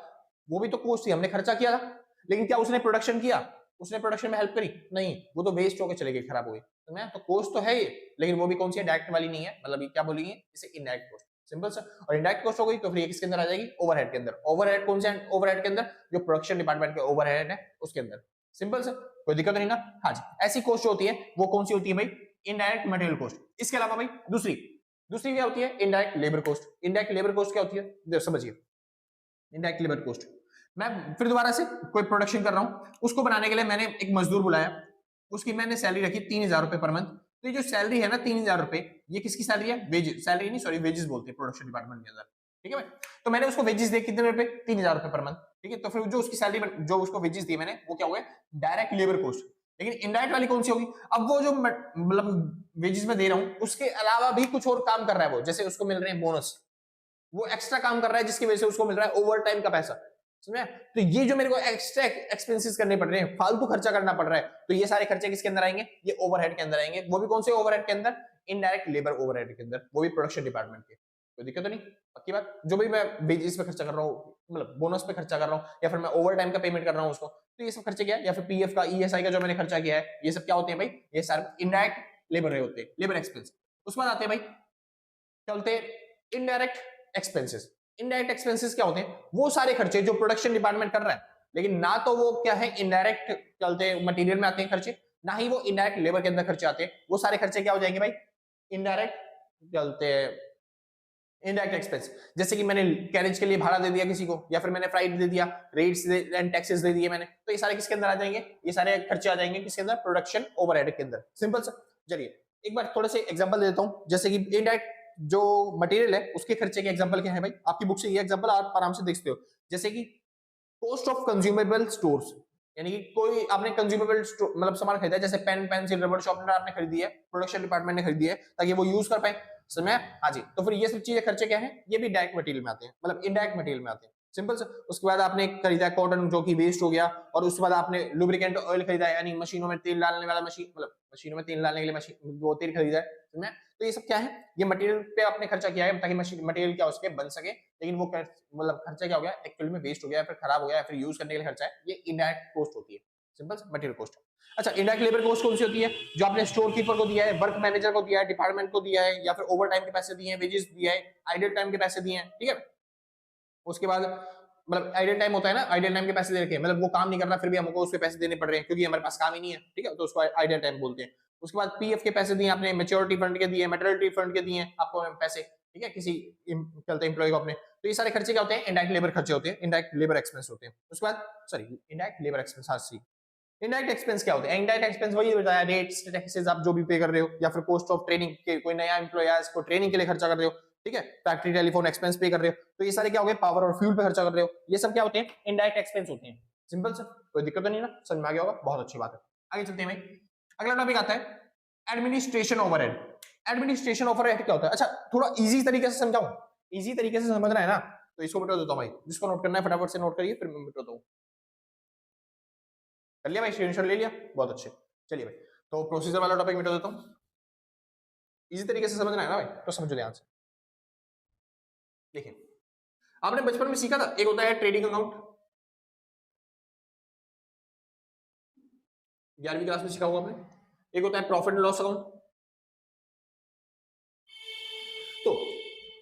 वो भी तो कॉस्ट थी, हमने खर्चा किया था, लेकिन क्या उसने प्रोडक्शन किया, उसने प्रोडक्शन में हेल्प करी, नहीं, वो तो वेस्ट होकर चले गए, खराब हो गए, तो कॉस्ट तो है ये, लेकिन वो भी कौन सी है, डायरेक्ट वाली नहीं है, मतलब ये क्या बोलेंगे इसे, इनडायरेक्ट कॉस्ट, सिंपल सर। और इनडायरेक्ट कॉस्ट हो गई तो फिर ये किसके अंदर आ जाएगी, ओवरहेड के अंदर। ओवरहेड कौन से ओवरहेड के अंदर, जो प्रोडक्शन डिपार्टमेंट के ओवरहेड है उसके अंदर, सिंपल सर, कोई दिक्कत नहीं ना। हाँ जी, ऐसी कॉस्ट होती है, वो कौन सी होती है भाई, इनडायरेक्ट मटेरियल कॉस्ट। इसके अलावा भाई दूसरी दूसरी क्या होती है, indirect labour cost. Indirect labour cost क्या होती है, समझिए, इनडायरेक्ट लेबर कॉस्ट, मैं फिर दोबारा से कोई प्रोडक्शन कर रहा हूं, उसको बनाने के लिए मैंने एक मजदूर बुलाया, उसकी मैंने सैलरी रखी 3000 रुपए पर मंथ। तो ये जो सैलरी है ना 3000 रुपए, ये किसकी सैलरी है, वेजेस, सैलरी नहीं सॉरी वेजेस बोलते हैं प्रोडक्शन डिपार्टमेंट के अंदर, ठीक है भाई। तो मैंने उसको वेजेस दिए कितने रुपए, 3000 रुपए पर मंथ, ठीक है। तो फिर जो उसकी सैलरी जो उसको वेजेस दिए मैंने, वो क्या हो गए, डायरेक्ट लेबर कॉस्ट। लेकिन इनडायरेक्ट वाली कौन सी होगी, अब वो जो मतलब वेजेस में दे रहा हूं उसके अलावा भी कुछ और काम कर रहा है वो, जैसे उसको मिल रहे हैं बोनस, वो एक्स्ट्रा काम कर रहा है जिसकी वजह से उसको मिल रहा है ओवर टाइम का पैसा, समझे। तो ये जो मेरे को एक्स्ट्रा एक्सपेंसेस करने पड़ रहे हैं, फालतू खर्चा करना पड़ रहा है, तो ये सारे खर्चे किसके अंदर आएंगे, ये ओवरहेड के अंदर आएंगे। वो भी कौन से ओवरहेड के अंदर, इनडायरेक्ट लेबर ओवरहेड के अंदर, वो भी प्रोडक्शन डिपार्टमेंट के। कोई दिक्कत तो नहीं, पक्की बात। जो भी मैं वेजेस पे खर्चा कर रहा हूँ, मतलब बोनस पे खर्चा कर रहा हूँ, या फिर मैं ओवर टाइम का पेमेंट कर रहा हूँ उसको, तो ये सब खर्चे क्या है, या फिर पीएफ का, ईएसआई का जो मैंने खर्चा किया है, ये सब क्या होते हैं भाई, ये सारे इनडायरेक्ट लेबर होते हैं, लेबर एक्सपेंस। उसके बाद आते हैं भाई, चलते इनडायरेक्ट एक्सपेंसेस। इनडायरेक्ट एक्सपेंसेस क्या होते हैं, वो सारे खर्चे जो प्रोडक्शन डिपार्टमेंट कर रहा है, लेकिन ना तो वो क्या है इनडायरेक्ट चलते मटेरियल में आते हैं खर्चे, ना ही वो इनडायरेक्ट लेबर के अंदर खर्चे आते हैं। वो सारे खर्चे क्या हो जाएंगे भाई, इनडायरेक्ट चलते इनडायरेक्ट एक्सपेंस, जैसे कि मैंने कैरेज के लिए भाड़ा दे दिया किसी को, या फिर मैंने फ्राइट दे दिया, रेट्स एंड टैक्सेस दे दिए मैंने, तो ये सारे किसके अंदर आ जाएंगे, ये सारे खर्चे आ जाएंगे किसके अंदर, प्रोडक्शन ओवरहेड के अंदर। सिंपल सा। चलिए एक बार थोड़े से एग्जांपल दे देता हूं, जैसे कि इनडायरेक्ट जो मटेरियल है उसके खर्चे के एग्जांपल क्या है भाई, आपकी बुक से ये एग्जांपल आप आराम से देख सकते हो। जैसे कि कॉस्ट ऑफ कंज्यूमेबल स्टोर्स, यानी कि कोई आपने कंज्यूमेबल मतलब सामान खरीदा है, जैसे पेन पेंसिल रबर शॉर्पनर आपने खरीदी है, प्रोडक्शन डिपार्टमेंट ने खरीदी है ताकि वो यूज कर पाए, समझ में? हाँ जी। तो फिर ये सब चीजें खर्चे क्या है, ये भी डायरेक्ट मटेरियल में आते हैं, मतलब इनडायरेक्ट मटेरियल में आते हैं। सिंपल से। उसके बाद आपने खरीदा कॉटन जो कि वेस्ट हो गया, और उसके बाद आपने लुब्रिकेंट ऑयल खरीदा है, यानी मशीनों में तेल डालने वाला मशीन, मतलब मशीनों में तेल डालने के लिए मशीन वो तेल खरीदा है, समझ में? तो ये सब क्या है, ये मटेरियल पे आपने खर्चा किया है ताकि मशीन मटेरियल क्या उसके बन सके, लेकिन वो मतलब खर्चा क्या हो गया, एक्चुअली में वेस्ट हो गया, फिर खराब हो गया, फिर यूज करने के लिए खर्चा है, ये इनडायरेक्ट कॉस्ट होती है। Simple material cost. अच्छा, इनडायरेक्ट लेबर कॉस्ट कौन सी होती है, जो आपने स्टोर कीपर को दिया है, वर्क मैनेजर को दिया है, डिपार्टमेंट को दिया है, या फिर ओवर टाइम के पैसे दिए हैं, वेजेस दिया है, आइडल टाइम के पैसे दिए हैं, ठीक है। उसके बाद मतलब आइडल टाइम होता है ना, आइडल टाइम के पैसे दे रखे हैं, मतलब वो काम नहीं कर रहा फिर भी हमको उसके पैसे देने पड़ रहे हैं क्योंकि हमारे पास काम ही नहीं है, ठीक है, तो उसको आइडल टाइम बोलते हैं। उसके बाद पीएफ के पैसे दिए आपने, मैच्योरिटी फंड के दिए, मैटरनिटी फंड के दिए आपको पैसे, ठीक है, किसी चलते एम्प्लॉय को अपने। तो ये सारे खर्चे क्या होते हैं, इनडायरेक्ट लेबर खर्चे होते हैं, इनडायरेक्ट लेबर एक्सपेंस होते हैं। उसके बाद सॉरी, इनडायरेक्ट लेबर एक्सपेंस, हाँ सी। इनडायरेक्ट एक्सपेंस क्या होते हैं, इनडायरेक्ट एक्सपेंस वही बताया, रेट्स टैक्सेस आप जो भी पे कर रहे हो, या फिर कॉस्ट ऑफ ट्रेनिंग के, कोई नया एम्प्लॉय आया इसको ट्रेनिंग के लिए खर्चा कर रहे हो, ठीक है, फैक्ट्री टेलीफोन एक्सपेंस पे कर रहे हो, तो ये सारे क्या हो गए, पावर और फ्यूल पे खर्चा कर रहे हो, ये सब क्या होते हैं, इनडायरेक्ट एक्सपेंस होते हैं। सिंपल से, कोई दिक्कत तो नहीं ना, समझ में आ गया होगा, बहुत अच्छी बात है। आगे चलते हैं भाई, अगला टॉपिक आता है एडमिनिस्ट्रेशन ओवरहेड। एडमिनिस्ट्रेशन ओवरहेड क्या होता है, अच्छा थोड़ा इजी तरीके से समझाऊं, इजी तरीके से समझना है ना, तो इसको मिटा देता हूं भाई, जिसको नोट करना है फटाफट से नोट करिए, फिर मैं मिटाता हूं। कर लिया भाई, स्क्रीनशॉट ले लिया, बहुत अच्छे। चलिए भाई, तो प्रोसीजर वाला टॉपिक मिटा देता हूं, इजी तरीके से समझना है ना भाई, तो समझो ध्यान से। देखिए, आपने बचपन में सीखा था, एक होता है ट्रेडिंग अकाउंट, 11वीं क्लास में सीखा होगा आपने। एक होता है प्रॉफिट एंड लॉस अकाउंट। तो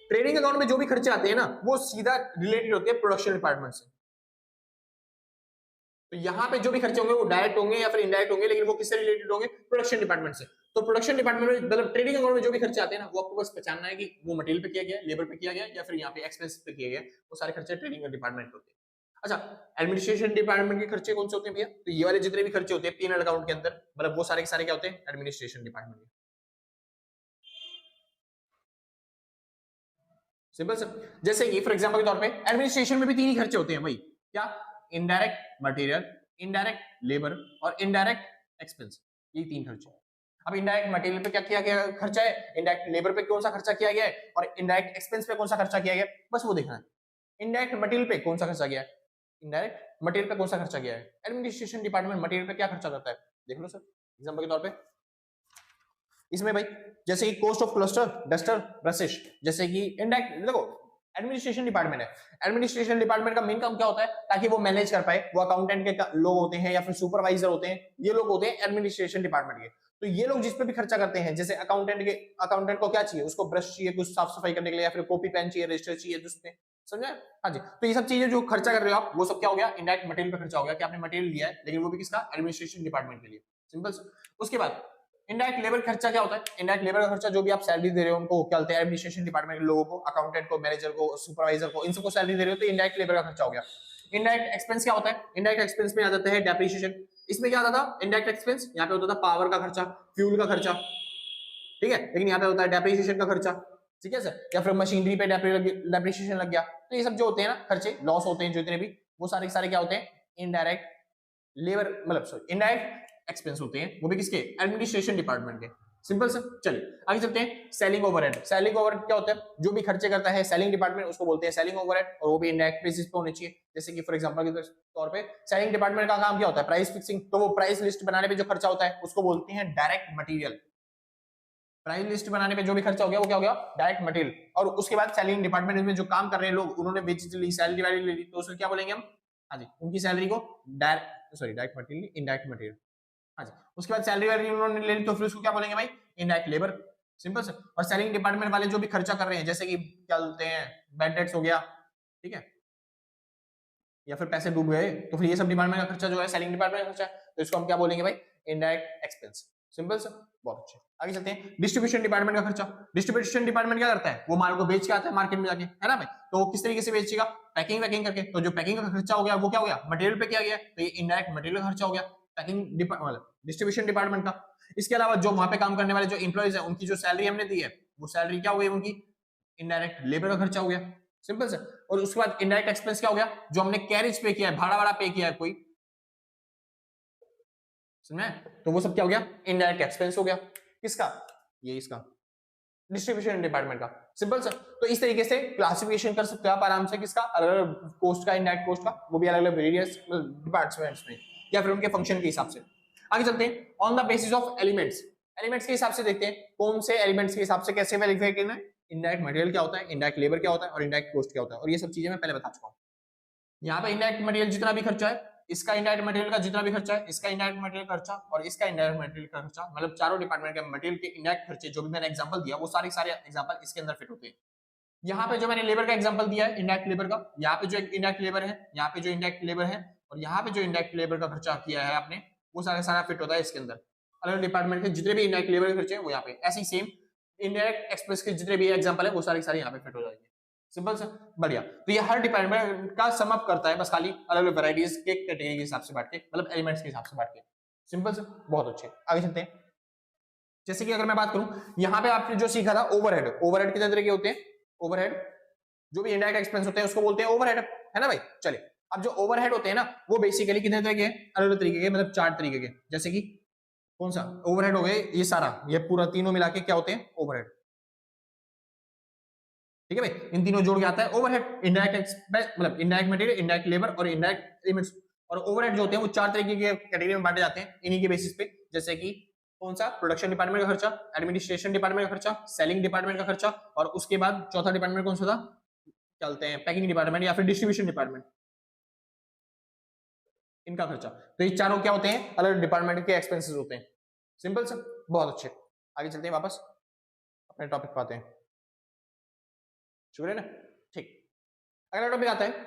ट्रेडिंग अकाउंट में जो भी खर्चे आते हैं ना, वो सीधा रिलेटेड होते हैं प्रोडक्शन डिपार्टमेंट से। तो यहाँ पे जो भी खर्चे होंगे वो डायरेक्ट होंगे या फिर इनडायरेक्ट होंगे, लेकिन वो किससे रिलेटेड होंगे, प्रोडक्शन डिपार्टमेंट से। तो प्रोडक्शन डिपार्टमेंट में मतलब ट्रेडिंग अकाउंट में जो भी खर्चे आते हैं ना, वो आपको बस पहचानना है कि वो मटेरियल पे किया गया, लेबर पे किया गया, या फिर यहाँ पे एक्सपेंस पे किया गया, वो सारे खर्चे ट्रेडिंग डिपार्टमेंट होते हैं। अच्छा, एडमिनिस्ट्रेशन डिपार्टमेंट के खर्चे कौन से होते हैं भैया, तो ये वाले जितने भी खर्चे होते हैं पीएनएल अकाउंट के अंदर, मतलब वो सारे के सारे क्या होते हैं, एडमिनिस्ट्रेशन डिपार्टमेंट के। सिंपल से, जैसे कि फॉर एग्जांपल के तौर पे एडमिनिस्ट्रेशन में भी तीन ही खर्चे होते हैं भाई, क्या, इनडायरेक्ट मटेरियल, इनडायरेक्ट लेबर और इनडायरेक्ट एक्सपेंस, ये तीन खर्चे। अब इनडायरेक्ट मटेरियल पे क्या किया गया खर्चा है, इनडायरेक्ट लेबर पे कौन सा खर्चा किया गया है, और इनडायरेक्ट एक्सपेंस पे कौन सा खर्चा किया गया है, बस वो देखना है। इनडायरेक्ट मटेरियल पे कौन सा खर्चा गया है, इनडायरेक्ट मटेरियल पे कौन सा खर्चा गया है, एडमिनिस्ट्रेशन डिपार्टमेंट मटेरियल पे क्या खर्चा करता है, देख लो सर एग्जांपल के तौर पे। इसमें भाई जैसे कि cost of cluster duster brushes, जैसे कि इनडायरेक्ट देखो, एडमिनिस्ट्रेशन डिपार्टमेंट है, एडमिनिस्ट्रेशन डिपार्टमेंट का मेन काम क्या होता है, ताकि वो मैनेज कर पाए, वो अकाउंटेंट के लोग होते हैं या फिर सुपरवाइजर होते हैं, ये लोग होते हैं एडमिनिस्ट्रेशन डिपार्टमेंट के। तो ये लोग जिस पे भी खर्चा करते हैं, जैसे अकाउंटेंट को क्या चाहिए, उसको ब्रश चाहिए कुछ साफ सफाई करने के लिए, या फिर कॉपी पेन चाहिए, रजिस्टर चाहिए, जिसमें समझे, हाँ जी। तो ये सब चीजें जो खर्चा कर रहे हो आप, वो सब क्या हो गया, इनडायरेक्ट मटेरियल पे खर्चा हो गया, कि आपने मटेरियल लिया है, लेकिन वो भी किसका, एडमिनिस्ट्रेशन डिपार्टमेंट के लिए। सिंपल। उसके बाद इनडायरेक्ट लेबर खर्चा क्या होता है, इनडायरेक्ट लेबर का खर्चा जो भी आप सैलरी दे रहे हो उनको, क्या बोलते हैं, एडमिनिस्ट्रेशन डिपार्टमेंट के लोगों को, अकाउंटेंट को, मैनेजर को, सुपरवाइजर को, इन सबको सैलरी दे रहे हो, तो इनडायरेक्ट लेबर का खर्चा हो गया। इनडायरेक्ट एक्सपेंस क्या होता है, इनडायरेक्ट एक्सपेंस में आ जाता है डेप्रिसिएशन। इसमें क्या आता था इनडायरेक्ट एक्सपेंस, यहाँ पे होता था पावर का खर्चा, फ्यूल का खर्चा, ठीक है, लेकिन यहाँ पे होता है डेप्रिसिएशन का खर्चा, ठीक है सर, या फिर मशीनरी पे डेप्रिसिएशन लग गया। तो ये सब जो होते हैं ना खर्चे, लॉस होते हैं जो इतने भी, वो सारे सारे क्या होते हैं, इनडायरेक्ट लेबर मतलब सॉरी इनडायरेक्ट एक्सपेंस होते हैं, वो भी किसके, एडमिनिस्ट्रेशन डिपार्टमेंट के। Simple sir. चलिए आगे चलते हैं, सेलिंग ओवरहेड। सेलिंग ओवरहेड क्या होता है, जो भी खर्चे करता है सेलिंग डिपार्टमेंट, उसको बोलते हैं सेलिंग ओवरहेड, और वो भी इनडायरेक्ट बेसिस पे होने चाहिए। जैसे कि फॉर एग्जांपल के तौर पे सेलिंग डिपार्टमेंट का काम क्या होता है, प्राइस फिक्सिंग, तो वो प्राइस लिस्ट बनाने पे जो खर्चा होता है उसको बोलते हैं डायरेक्ट मटेरियल। प्राइस लिस्ट बनाने पे जो भी खर्चा हो गया वो क्या हो गया, डायरेक्ट मटेरियल। और उसके बाद सेलिंग डिपार्टमेंट में जो काम कर रहे हैं लोग, उन्होंने वेजेस ली, सैलरी वैल्यू ले ली, तो उसको क्या बोलेंगे हम, हाँ जी, उनकी सैलरी को डायरेक्ट मटेरियल, इनडायरेक्ट मटेरियल, हाँ जी। उसके बाद सैलरी वैल्यू उन्होंने ले ली, तो फिर उसको क्या बोलेंगे भाई, इनडायरेक्ट लेबर। सिंपल से। और सेलिंग डिपार्टमेंट वाले जो भी खर्चा कर रहे हैं, जैसे कि क्या बोलते हैं, बैड डेट्स हो गया, ठीक है, या फिर पैसे डूब गए, तो फिर ये सब डिपार्टमेंट का खर्चा जो है सेलिंग डिपार्टमेंट का खर्चा है, तो इसको हम क्या बोलेंगे भाई, इनडायरेक्ट एक्सपेंस। सिंपल सा, बहुत अच्छे। आगे चलते हैं, डिस्ट्रीब्यूशन डिपार्टमेंट का खर्चा। डिस्ट्रीब्यूशन डिपार्टमेंट क्या करता है, वो माल को बेच के आता है मार्केट में जाके, है ना भाई। तो वो किस तरीके से बेचेगा, पैकिंग वैकिंग करके। तो जो पैकिंग का खर्चा हो गया वो क्या हो गया, मटेरियल पे किया गया, तो ये इनडायरेक्ट मटेरियल का खर्चा हो गया पैकिंग मतलब डिस्ट्रीब्यूशन डिपार्टमेंट का। इसके अलावा जो वहां पे काम करने वाले जो इंप्लॉइज है उनकी जो सैलरी हमने दी है, वो सैलरी क्या हो गई उनकी, इनडायरेक्ट लेबर का खर्चा हो गया, सिंपल से। और उसके बाद इनडायरेक्ट एक्सपेंस क्या हो गया, जो हमने कैरेज पे किया है, भाड़ा वाड़ा पे किया है कोई, समझे, तो वो सब क्या हो गया, इनडायरेक्ट एक्सपेंस हो गया। किसका, ये इसका डिस्ट्रीब्यूशन डिपार्टमेंट का, सिंपल सा। तो इस तरीके से क्लासिफिकेशन कर सकते हो आप आराम से, किसका, अलग अलग कोस्ट का, इनडायरेक्ट कोस्ट का, वो भी अलग अलग वेरियस डिपार्टमेंट्स में या फिर उनके फंक्शन के हिसाब से। आगे चलते हैं, on the basis of elements. Elements के हिसाब से देखते हैं कौन से एलिमेंट्स के हिसाब से कैसे वेरीफाई करना है, इनडायरेक्ट मटेरियल क्या होता है, इनडायरेक्ट लेबर क्या होता है और इनडायरेक्ट कोस्ट क्या होता है, और ये सब चीजें मैं पहले बता चुका हूं। यहाँ पे इनडायरेक्ट मटेरियल जितना भी खर्चा है, इसका इनडायरेक्ट मटेरियल का जितना भी खर्चा है, इसका इनडायरेक्ट मटेरियल खर्चा और इसका इनडायरेक्ट मटेरियल का खर्चा, मतलब चारों डिपार्टमेंट के मटेरियल के इनडायरेक्ट खर्चे जो भी मैंने एग्जांपल दिया, वो सारे एग्जांपल इसके अंदर फिट होते हैं। यहाँ पे जो मैंने लेबर का एग्जांपल दिया है, इनडायरेक्ट लेबर का, यहाँ पे जो इनडायरेक्ट लेबर है, यहाँ पे जो इनडायरेक्ट लेबर है, और यहाँ पे जो इनडायरेक्ट लेबर का खर्चा किया है आपने, वो सारा फिट होता है इसके अंदर। अलग डिपार्टमेंट के जितने भी इनडायरेक्ट लेबर के खर्चे हैं वो यहाँ पे, ऐसे ही सेम इनडायरेक्ट एक्सप्रेस के जितने भी एग्जांपल है वो सारे यहाँ पे फिट हो जाएंगे, सिंपल सा, बढ़िया। तो ये हर डिपार्टमेंट का सम अप करता है, बस खाली अलग अलग वैरायटीज के कैटेगरी के हिसाब से बांट के, मतलब एलिमेंट्स के हिसाब से बांट के, सिंपल सा, बहुत अच्छे। आगे चलते हैं, जैसे कि अगर मैं बात करूं, यहाँ पे आपने जो सीखा था ओवरहेड, ओवरहेड कितने तरह के होते हैं, ओवरहेड जो भी इनडायरेक्ट एक्सपेंस होते हैं उसको बोलते हैं ओवरहेड, है ना भाई। चलिए, अब जो ओवरहेड होते हैं ना, वो बेसिकली कितने तरह के, अलग अलग तरीके के, मतलब 4 तरीके के। जैसे कि कौन सा ओवरहेड हो गए, ये सारा, ये पूरा तीनों मिला के क्या होते हैं, ओवरहेड, ठीक है भाई। इन तीनों जोड़ के आता है ओवरहेड, इनडायरेक्ट एक्सपेंस मतलब इनडायरेक्ट मटेरियल, इनडायरेक्ट लेबर और इनडायरेक्ट एलिमेंट्स। और ओवरहेड जो होते हैं वो 4 तरीके के कैटेगरी में बांटे जाते हैं इन्हीं के बेसिस पे। जैसे कि कौन सा, प्रोडक्शन डिपार्टमेंट का खर्चा, एडमिनिस्ट्रेशन डिपार्टमेंट का खर्चा, सेलिंग डिपार्टमेंट का खर्चा, और उसके बाद चौथा डिपार्टमेंट कौन सा था, चलते हैं पैकिंग डिपार्टमेंट या फिर डिस्ट्रीब्यूशन डिपार्टमेंट, इनका खर्चा। तो ये चारों क्या होते हैं, अलग डिपार्टमेंट के एक्सपेंसेस होते हैं, सिंपल सा, बहुत अच्छे। आगे चलते हैं, वापस अपने टॉपिक पे आते हैं, शुक्रिया ना, ठीक। अगला टॉपिक आता है,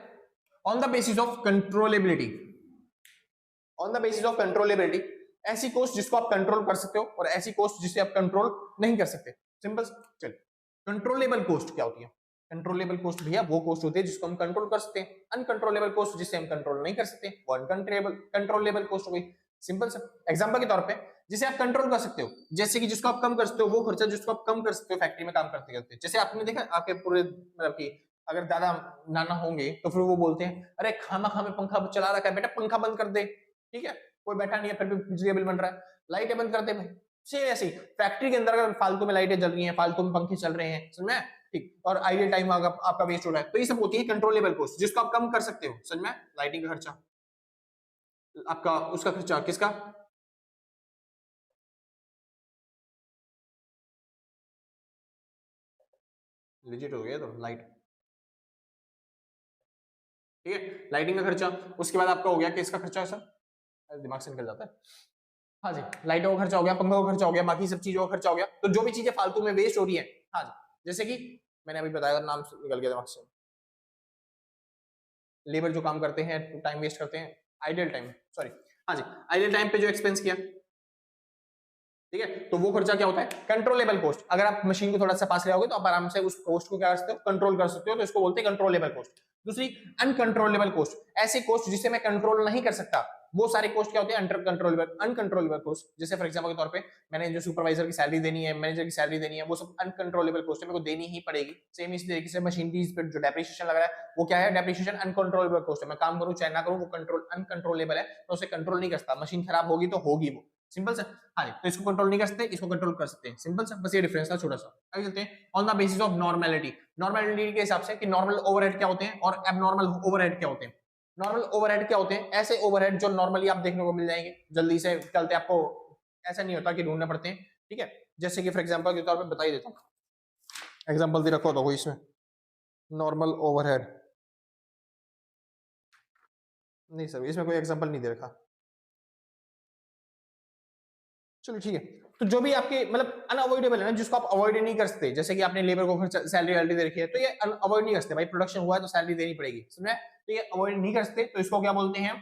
on the basis of controllability. On the basis of controllability, ऐसी कोस्ट जिसको आप कंट्रोल कर सकते हो और ऐसी कोस्ट जिसे आप कंट्रोल नहीं कर सकते, सिंपल। चलिए, कंट्रोलेबल कोस्ट क्या होती है, कंट्रोलेबल कोस्ट भैया वो कोस्ट होती है जिसको हम कंट्रोल कर सकते हैं। अनकंट्रोलेबल कोस्ट जिसे हम कंट्रोल नहीं कर सकते, वो अनकंट्रोलेबल कोस्ट हो गई, सिंपल सा। एग्जांपल के तौर पे, जिसे आप कंट्रोल कर सकते हो, जैसे कि जिसको आप कम कर सकते हो, वो खर्चा जिसको आप कम कर सकते हो फैक्ट्री में काम करते करते। जैसे आपने देखा आपके पूरे मतलब कि अगर दादा नाना होंगे तो फिर वो बोलते हैं, अरे खामा खामे पंखा चला रखा है बेटा, पंखा बंद कर दे, ठीक है, कोई बैठा नहीं है फिर भी बिजली बिल बन रहा है, लाइटें बंद कर दे भाई। सेम ऐसे ही फैक्ट्री के अंदर अगर फालतू में लाइटें जल रही हैं, फालतू में पंखे चल रहे हैं, समझ में, ठीक, और आइडियल टाइम आपका वेस्ट हो रहा है, तो ये सब होती है कंट्रोलेबल कॉस्ट जिसको आप कम कर सकते हो, समझ में। लाइटिंग का खर्चा आपका, उसका खर्चा किसका, लिजिट हो गया तो लाइट, ठीक है, लाइटिंग का खर्चा। उसके बाद आपका हो गया किसका खर्चा है सर, दिमाग से निकल जाता है, हाँ जी, लाइटों का खर्चा हो गया, पंखों का खर्चा हो गया, बाकी सब चीजों का खर्चा हो गया। तो जो भी चीजें फालतू में वेस्ट हो रही है, हाँ जी, जैसे कि मैंने अभी बताया, नाम निकल गया दिमाग से, लेबर जो काम करते हैं, टाइम वेस्ट करते हैं, आइडियल टाइम, सॉरी, हाँ जी, आइडियल टाइम पे जो एक्सपेंस किया, ठीक है, तो वो खर्चा क्या होता है, कंट्रोलेबल कॉस्ट। अगर आप मशीन को थोड़ा सा पास ले आओगे तो आप आराम से उस कॉस्ट को क्या कर सकते हो, कंट्रोल कर सकते हो, तो इसको बोलते हैं कंट्रोलेबल कॉस्ट। दूसरी अनकंट्रोलेबल कॉस्ट, ऐसी कॉस्ट जिसे मैं कंट्रोल नहीं कर सकता, वो सारी कॉस्ट क्या होती है, अनकंट्रोलेबल कॉस्ट। जैसे फॉर एग्जांपल के तौर पे मैंने जो सुपरवाइजर की सैलरी देनी है, मैनेजर की सैलरी देनी है, वो सब अनकंट्रोलेबल कॉस्ट है, मेरे को देनी ही पड़ेगी। सेम इस तरीके से मशीन की पर जो डेप्रिसिएशन लग रहा है, वो क्या है, डेप्रिसिएशन अनकंट्रोलेबल कॉस्ट है। मैं काम करूं चाहे ना करूं, वो कंट्रोल अनकंट्रोलेबल है, तो उसे कंट्रोल नहीं कर सकता। मशीन खराब होगी तो होगी वो, सिंपल सा, हाँ जी। तो इसको कंट्रोल नहीं कर सकते, इसको कंट्रोल कर सकते हैं, सिंपल सा, बस ये डिफरेंस था छोटा सा। आगे चलते हैं, on the basis of normality. Normality के हिसाब से कि नॉर्मल ओवरहेड क्या होते हैं और एबनॉर्मल ओवरहेड क्या होते हैं। नॉर्मल ओवरहेड क्या होते हैं, ऐसे ओवरहेड जो नॉर्मली आप देखने को मिल जाएंगे, जल्दी से चलते, आपको ऐसा नहीं होता कि ढूंढने पड़ते हैं, ठीक है। जैसे कि फॉर एग्जांपल के तौर पे बता ही देता हूँ, एग्जांपल दे रखो तो कोई इसमें नॉर्मल ओवरहेड नहीं सर, इसमें कोई एग्जांपल नहीं दे रखा, चलो ठीक है। तो जो भी आपके मतलब अनअवॉइडेबल है ना, जिसको आप अवॉइड नहीं कर सकते, जैसे कि आपने लेबर को सैलरी वैलरी दे रखी है, तो ये अवॉइड नहीं कर सकते भाई, प्रोडक्शन हुआ है तो सैलरी देनी पड़ेगी, समझे, तो ये अवॉइड नहीं कर सकते, तो इसको क्या बोलते हैं,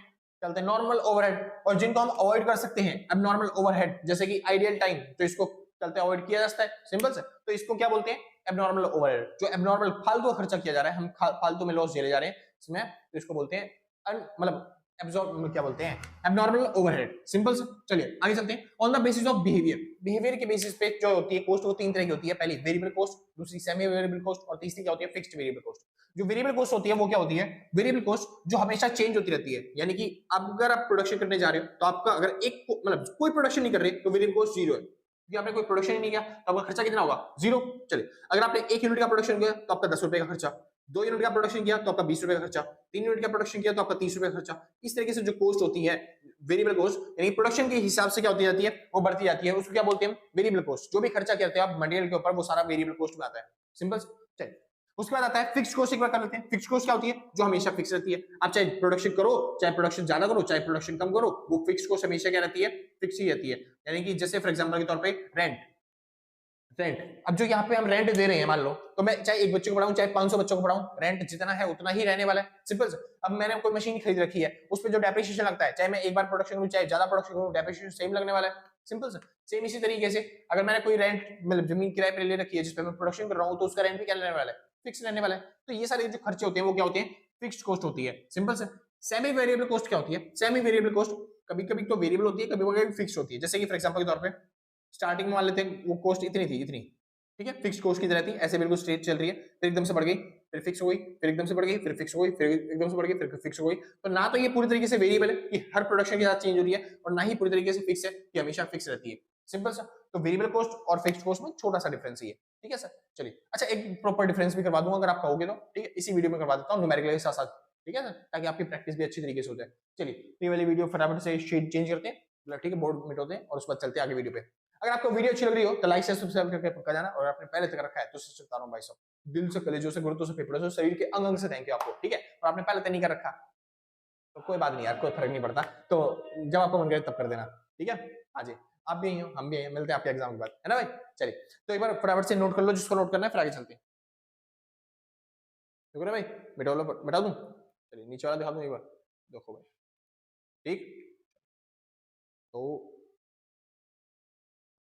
चलते हैं नॉर्मल ओवरहेड, और जिनको हम अवॉइड कर सकते हैं अब नॉर्मल ओवरहेड, जैसे कि आइडियल टाइम, तो इसको चलते अवॉइड किया जाता है, सिंपल से। तो इसको क्या बोलते हैं, एबनॉर्मल ओवरहेड। जो एबनॉर्मल फालतू का खर्चा किया जा रहा है, हम फालतू में लॉस झेले जा रहे हैं इसमें, तो इसको बोलते हैं मतलब एब्जॉर्ब, क्या बोलते हैं, एबनॉर्मल ओवरहेड, सिंपल से। चलिए आगे चलते हैं। On the basis of behaviour, behaviour के बेसिस पे जो होती है कॉस्ट, वो तीन तरह की होती है। पहली वेरिएबल कॉस्ट, दूसरी सेमी वेरिएबल कॉस्ट, और तीसरी क्या होती है, फिक्स्ड वेरिएबल कॉस्ट। जो वेरिएबल कॉस्ट होती है वो क्या होती है, वेरिएबल कॉस्ट जो हमेशा चेंज होती रहती है, यानी कि अगर आप प्रोडक्शन करने जा रहे हो तो आपका अगर एक मतलब कोई प्रोडक्शन नहीं कर रहे तो वेरिएबल कॉस्ट जीरो है, क्योंकि आपने कोई प्रोडक्शन ही नहीं किया तो आपका खर्चा कितना होगा, जीरो। चलिए अगर आपने 1 यूनिट का प्रोडक्शन किया तो आपका 10 रुपए का खर्चा, 2 यूनिट का प्रोडक्शन किया तो आपका 20 रुपए का खर्चा, 3 यूनिट का प्रोडक्शन किया तो आपका 30 रुपए का खर्चा। इस तरीके से जो कॉस्ट होती है वेरिएबल कॉस्ट, यानी प्रोडक्शन के हिसाब से क्या होती जाती है, वो बढ़ती जाती है, उसको क्या बोलते हैं, वेरिएबल कॉस्ट। जो भी खर्चा करते हैं आप मटेरियल के ऊपर, वो सारा वेरिएबल कॉस्ट में आता है, सिंपल। चलिए उसके बाद आता है फिक्स्ड कॉस्ट। एक बार कर लेते हैं, फिक्स्ड कॉस्ट क्या होती है, जो हमेशा फिक्स रहती है। आप चाहे प्रोडक्शन करो, चाहे प्रोडक्शन ज्यादा करो, चाहे प्रोडक्शन कम करो, वो फिक्स्ड कॉस्ट हमेशा क्या रहती है, फिक्स ही रहती है। यानी कि जैसे फॉर एग्जांपल के तौर पे रेंट, अब जो यहाँ पे हम रेंट दे रहे हैं, मान लो तो मैं चाहे एक बच्चे को पढ़ाऊं चाहे 500 बच्चों को पढ़ाऊं, रेंट जितना है उतना ही रहने वाला है, सिंपल। अब मैंने कोई मशीन खरीद रखी है, उस पर जो डेप्रिसिएशन लगता है, चाहे मैं एक बार प्रोडक्शन करूं चाहे ज्यादा प्रोडक्शन करूं, डेप्रिसिएशन सेम लगने वाला है, सिंपल सर। सेम इसी तरीके से अगर मैंने कोई रेंट मतलब जमीन किराए पे ले रखी है जिसपे मैं प्रोडक्शन कर रहा हूँ, तो उसका रेंट भी क्या रहने वाला है, फिक्स रहने वाला है। तो ये सारे जो खर्चे होते हैं वो क्या होते हैं, फिक्स्ड कॉस्ट होती है, simple sir. Semi variable cost क्या होती है, सेमी वेरिएबल कॉस्ट कभी कभी तो वेरिएबल होती है, कभी कभी फिक्स होती है। जैसे कि फॉर एग्जांपल के तौर पे स्टार्टिंग में मान लेते हैं वो कॉस्ट इतनी थी, इतनी, ठीक है, फिक्स कॉस्ट की तरह थी, ऐसे बिल्कुल स्ट्रेट चल रही है, फिर एकदम से बढ़ गई, फिर फिक्स हो गई, फिर एकदम से बढ़ गई, फिर फिक्स हो गई, फिर एकदम से बढ़ गई, फिर फिक्स हो गई। तो ना तो ये पूरी तरीके से वेरिएबल है कि हर प्रोडक्शन के साथ चेंज हो रही है, और ना ही पूरी तरीके से फिक्स है कि हमेशा फिक्स रहती है, सिंपल सा। तो वेरिएबल कॉस्ट और फिक्स्ड कॉस्ट में छोटा सा डिफरेंस ही है, ठीक है सर। चलिए अच्छा, एक प्रॉपर डिफरेंस भी करवा दूंगा अगर आप कहोगे तो, ठीक है, इसी वीडियो में करवा देता हूँ न्यूमेरिकल के साथ साथ, ठीक है सर, ताकि आपकी प्रैक्टिस भी अच्छी तरीके से हो जाए। चलिए ये वाली वीडियो फटाफट से शीट चेंज करते हैं, मतलब ठीक है, बोर्ड मिट होते हैं, और उसके बाद चलते हैं आगे वीडियो पे। अगर आपको वीडियो अच्छी लग रही हो तो लाइक शेयर सब्सक्राइब करके पक्का जाना, और आपने पहले तक रखा है तो सच बता रहा हूं भाई साहब, दिल से, कलेजों से, गुर्दों से, फेफड़ों से, शरीर के अंग अंग से थैंक यू आपको, ठीक है। और आपने पहले तक नहीं कर रखा तो कोई बात नहीं यार, कोई फर्क नहीं पड़ता, तो जब आपको मन करे तब कर देना, ठीक है। हाँ जी, आप भी यही हो, हम भी यही, मिलते हैं आपके एग्जाम के बाद, है ना भाई। चलिए तो एक बार फटाफट से नोट कर लो जिसको नोट करना है, फिर आगे चलते हैं। शुक्र है भाई, बैठा दूं, चलिए नीचे वाला दिखा दूं एक बार, देखो भाई, ठीक। तो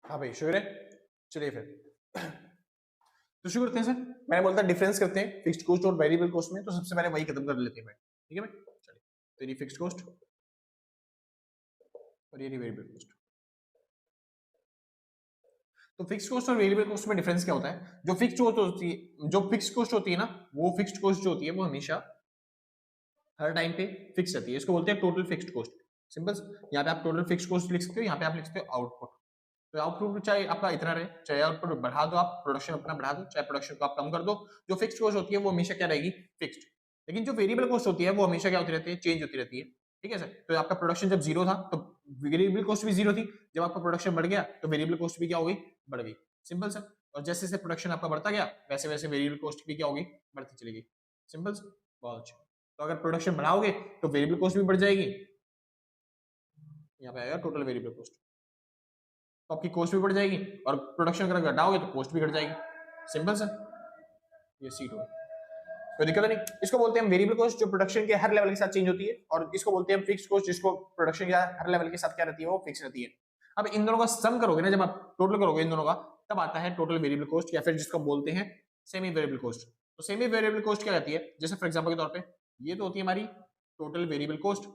हाँ भाई शुक्र है, चलिए फिर तो शुरू करते हैं सर। मैंने बोलता डिफरेंस करते हैं फिक्स्ड कॉस्ट और वेरिएबल कॉस्ट में, तो सबसे पहले वही खत्म कर लेते हैं भाई, ठीक है भाई। चलिए तो ये फिक्स्ड कॉस्ट और ये वेरिएबल कॉस्ट। तो फिक्स्ड कॉस्ट और वेरिएबल कॉस्ट में डिफरेंस क्या होता है, जो फिक्स्ड कॉस्ट होती है, जो फिक्स्ड कॉस्ट होती है ना, वो फिक्स्ड कॉस्ट जो होती है वो हमेशा हर टाइम पे फिक्स रहती है, इसको बोलते हैं टोटल फिक्स्ड कॉस्ट, सिंपल। यहाँ पे आप टोटल फिक्स्ड कॉस्ट लिख सकते हो, यहाँ पे आप लिख सकते हो आउटपुट। तो आउटपुट चाहे आपका इतना रहे, चाहे आउटपुट बढ़ा दो, आप प्रोडक्शन अपना बढ़ा दो, चाहे प्रोडक्शन को आप कम कर दो, जो फिक्स्ड कॉस्ट होती है वो हमेशा क्या रहेगी, फिक्स्ड। लेकिन जो वेरिएबल कॉस्ट होती है वो हमेशा क्या होती रहती है, चेंज होती रहती है, ठीक है सर। तो आपका प्रोडक्शन जब जीरो था तो वेरिएबल कॉस्ट भी जीरो थी, जब आपका प्रोडक्शन बढ़ गया तो वेरिएबल कॉस्ट भी क्या हो गई, बढ़ गई, सिंपल सर। और जैसे जैसे प्रोडक्शन आपका बढ़ता गया वैसे वैसे वेरिएबल कॉस्ट भी क्या होगी, बढ़ती चली गई, सिंपल सर, बहुत अच्छा। तो अगर प्रोडक्शन बढ़ाओगे तो वेरिएबल कॉस्ट भी बढ़ जाएगी, यहाँ पे आएगा टोटल वेरिएबल कॉस्ट, तो आपकी कॉस्ट भी बढ़ जाएगी, और प्रोडक्शन अगर घटाओगे तो कॉस्ट भी घट जाएगी, सिंपल सर। ये सीट हो, कोई दिक्कत नहीं। इसको बोलते हैं वेरिएबल कॉस्ट जो प्रोडक्शन के हर लेवल के साथ चेंज होती है, और इसको बोलते हैं फिक्स्ड कॉस्ट जिसको प्रोडक्शन के हर लेवल के साथ क्या रहती है, वो फिक्स रहती है। अब इन दोनों का सम करोगे ना, जब आप टोटल करोगे इन दोनों का, तब आता है टोटल वेरिएबल कॉस्ट, या फिर जिसको बोलते हैं सेमी वेरिएबल कॉस्ट। तो सेमी वेरिएबल कॉस्ट क्या रहती है, जैसे फॉर एग्जांपल के तौर पे ये तो होती है हमारी टोटल वेरिएबल कॉस्ट,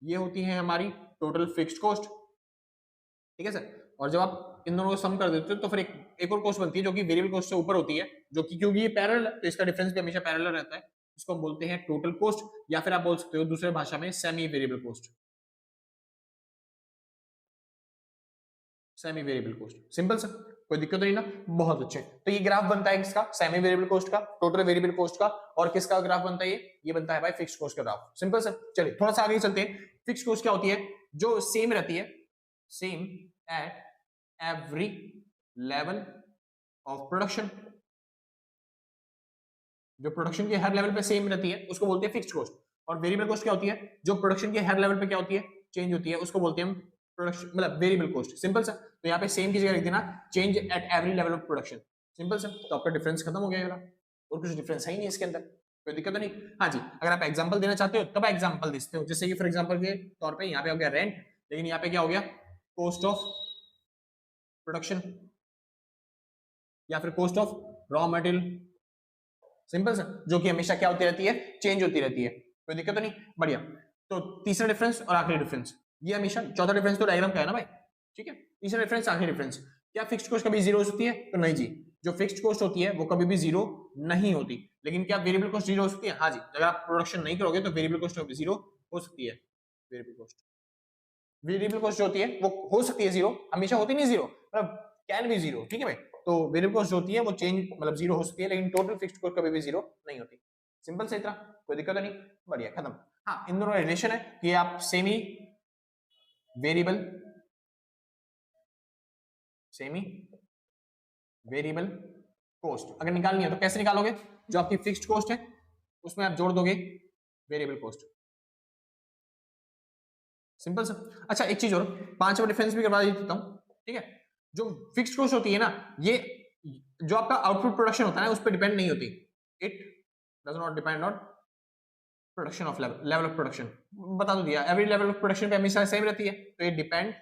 ये होती है हमारी टोटल फिक्स्ड कॉस्ट, ठीक है सर। और जब आप इन दोनों को सम कर देते हो तो फिर एक और कॉस्ट बनती है जो कि वेरिएबल कॉस्ट से ऊपर होती है, जो कि क्योंकि ये पैरेलल है तो इसका डिफरेंस भी हमेशा पैरेलल रहता है, इसको हम बोलते हैं टोटल कॉस्ट, या फिर आप बोल सकते हो दूसरे भाषा में semi variable cost, semi variable cost, simple sir, कोई दिक्कत नहीं ना, बहुत अच्छे। तो ये ग्राफ बनता है किसका, सेमी वेरिएबल कॉस्ट का, टोटल वेरिएबल कॉस्ट का, और किसका ग्राफ बनता है, ये बनता है भाई फिक्स्ड कॉस्ट का ग्राफ, सिंपल सर। चलिए थोड़ा सा आगे चलते हैं। फिक्स्ड कॉस्ट क्या होती है, जो सेम रहती है, same at every level of production, जो प्रोडक्शन के हर लेवल पे सेम रहती है उसको बोलते हैं फिक्स्ड कॉस्ट। और वेरिएबल कॉस्ट क्या होती है, जो प्रोडक्शन के हर लेवल पे क्या होती है, चेंज होती है, उसको बोलते हैं हम प्रोडक्शन मतलब वेरिएबल कॉस्ट, सिंपल सा। तो यहाँ पे सेम की जगह लिख देना change at every level of production, simple सा। तो आपका डिफरेंस खत्म हो गया, और कुछ डिफरेंस है ही नहीं इसके अंदर, कोई दिक्कत तो नहीं। हाँ जी, अगर आप एग्जांपल देना चाहते हो तब एग्जांपल देते हो, जैसे कि फॉर एग्जांपल के तौर पे यहाँ पे हो गया रेंट, लेकिन यहाँ पे क्या हो गया कॉस्ट ऑफ प्रोडक्शन या फिर cost of raw material. Simple सा, जो कि हमेशा क्या होती रहती है, चेंज होती रहती है। कोई दिक्कत तो नहीं, बढ़िया। तो तीसरा डिफरेंस और आखिरी डिफरेंस, ये हमेशा, चौथा डिफरेंस तो डायग्राम का है ना भाई, ठीक है। तीसरा डिफरेंस, आखिरी डिफरेंस, क्या फिक्स्ड कॉस्ट कभी जीरो हो सकती है? तो नहीं जी, जो फिक्स्ड कॉस्ट होती है वो कभी भी जीरो नहीं होती। लेकिन क्या वेरिएबल कॉस्ट जीरो हो सकती है? हाँ जी, अगर आप प्रोडक्शन नहीं करोगे तो वेरिएबल कॉस्ट जीरो हो सकती है। वेरिएबल कॉस्ट जो होती है वो हो सकती है जीरो, हमेशा होती नहीं जीरो, मतलब कैन बी जीरो, ठीक है भाई। तो वेरिएबल कॉस्ट जो होती है वो चेंज मतलब जीरो हो सकती है, लेकिन टोटल फिक्स्ड कॉस्ट कभी भी जीरो नहीं होती। सिंपल से इतना, कोई दिक्कत नहीं, बढ़िया, खत्म। हाँ, इन दोनों का रिलेशन है कि आप सेमी वेरिएबल कॉस्ट अगर निकालनी है तो कैसे निकालोगे? जो आपकी फिक्स्ड कॉस्ट है उसमें आप जोड़ दोगे वेरिएबल कॉस्ट, सिंपल सा। अच्छा एक चीज और, पांचवा डिफरेंस भी करवा देता हूँ, ठीक है। जो फिक्स्ड कॉस्ट होती है ना, ये जो आपका आउटपुट प्रोडक्शन होता है उस पर डिपेंड नहीं होती। It does not depend on production of level of production, बता दो दिया, एवरी लेवल ऑफ प्रोडक्शन पे हमेशा सेम रहती है, तो ये डिपेंड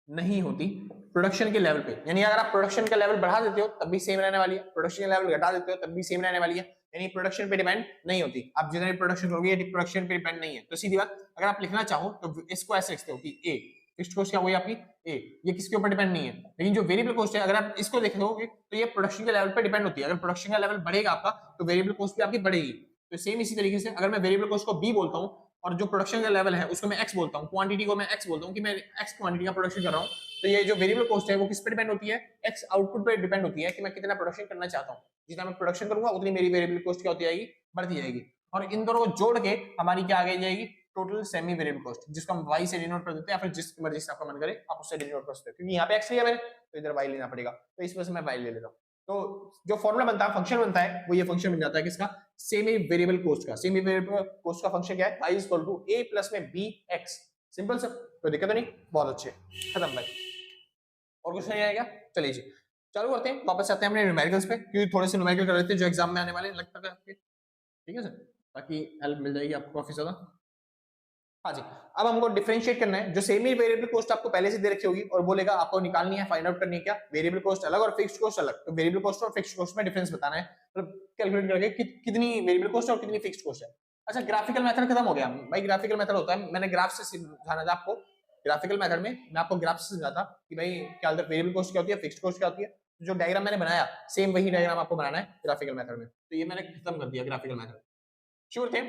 नहीं होती प्रोडक्शन के लेवल पे। यानी अगर आप प्रोडक्शन का लेवल बढ़ा देते हो तब भी सेम रहने वाली है, प्रोडक्शन का लेवल घटा देते हो तब भी सेम रहने वाली है, यानी प्रोडक्शन पे डिपेंड नहीं होती। आप जितने प्रोडक्शन करोगे प्रोडक्शन पे डिपेंड नहीं है। तो सीधी बात, अगर आप लिखना चाहो तो इसको ऐसे लिखते हो कि ए फिक्स्ड कॉस्ट क्या हुई आपकी ए, ये किसके ऊपर डिपेंड नहीं है। लेकिन जो वेरिएबल कॉस्ट है अगर आप इसको देखोगे तो ये प्रोडक्शन के लेवल पे डिपेंड होती है। अगर प्रोडक्शन का लेवल बढ़ेगा आपका तो वेरिएबल कॉस्ट भी आपकी बढ़ेगी। तो सेम इसी तरीके से अगर मैं वेरिएबल कॉस्ट को बी बोलता हूँ और जो प्रोडक्शन का लेवल है उसको मैं एक्स बोलता हूँ, क्वांटिटी को मैं एक्स बोलता हूँ कि मैं एक्स क्वांटिटी का प्रोडक्शन कर रहा हूँ, तो ये जो वेरिएबल कॉस्ट है वो किस पे डिपेंड होती है? एक्स आउटपुट पे डिपेंड होती है कि मैं कितना प्रोडक्शन करना चाहता हूँ। जितना मैं प्रोडक्शन करूंगा उतनी मेरी वेरिएबल कॉस्ट क्या होती जाएगी? बढ़ती जाएगी। और इन दोनों को जोड़ के हमारी क्या आ गई जाएगी? टोटल सेमी वेरिएबल कॉस्ट, जिसको हम वाई से डिनोट कर देते हैं या फिर जिस मर्जी से आपका मन करे आप उससे डिनोट कर सकते हो, क्योंकि यहाँ पे एक्स लिया मैंने तो इधर वाई लेना पड़ेगा, तो इस वजह से मैं वाई ले लेता हूँ। तो जो फॉर्मूला बनता है, फंक्शन बनता है, वो ये फंक्शन बन जाता है किसका? सेमी वेरिएबल कॉस्ट का। सेमी वेरिएबल कॉस्ट का फंक्शन क्या है? y equal to a plus में b x। सिंपल सर, कोई दिक्कत नहीं, बहुत अच्छे, खत्म भाई। और कुछ नहीं आएगा, चलिए जी चालू करते हैं, वापस आते हैं अपने न्यूमेरिकल्स पे, क्योंकि थोड़े से न्यूमेरिकल कर लेते हैं जो एग्जाम में आने वाले लगता है आपके, ठीक है सर, ताकि हेल्प मिल जाएगी आपको काफी ज्यादा। हाँ जी, अब हमको डिफरेंशिएट करना है। जो सेमी वेरिएबल कॉस्ट आपको पहले से दे रखी होगी और बोलेगा आपको निकालनी है, फाइंड आउट करनी है क्या? वेरिएबल कॉस्ट अलग और फिक्स्ड कॉस्ट अलग। तो वेरिएबल कॉस्ट और फिक्स्ड कॉस्ट में डिफरेंस बताना है, मतलब कैलकुलेट करके कितनी वेरिएबल कॉस्ट है और कितनी फिक्स्ड कॉस्ट है। अच्छा, ग्राफिकल मेथड खत्म हो गया भाई। ग्राफिकल मेथड होता है, मैंने ग्राफ से समझाना था आपको। ग्राफिकल मेथड में मैं आपको ग्राफ से समझाता कि भाई क्या होता है, वेरिएबल कॉस्ट क्या होती है, फिक्स्ड कॉस्ट क्या होती है। जो डायग्राम मैंने बनाया सेम वही डायग्राम आपको बनाना है ग्राफिकल मेथड में, तो ये मैंने खत्म कर दिया ग्राफिकल मेथड। श्योर थे?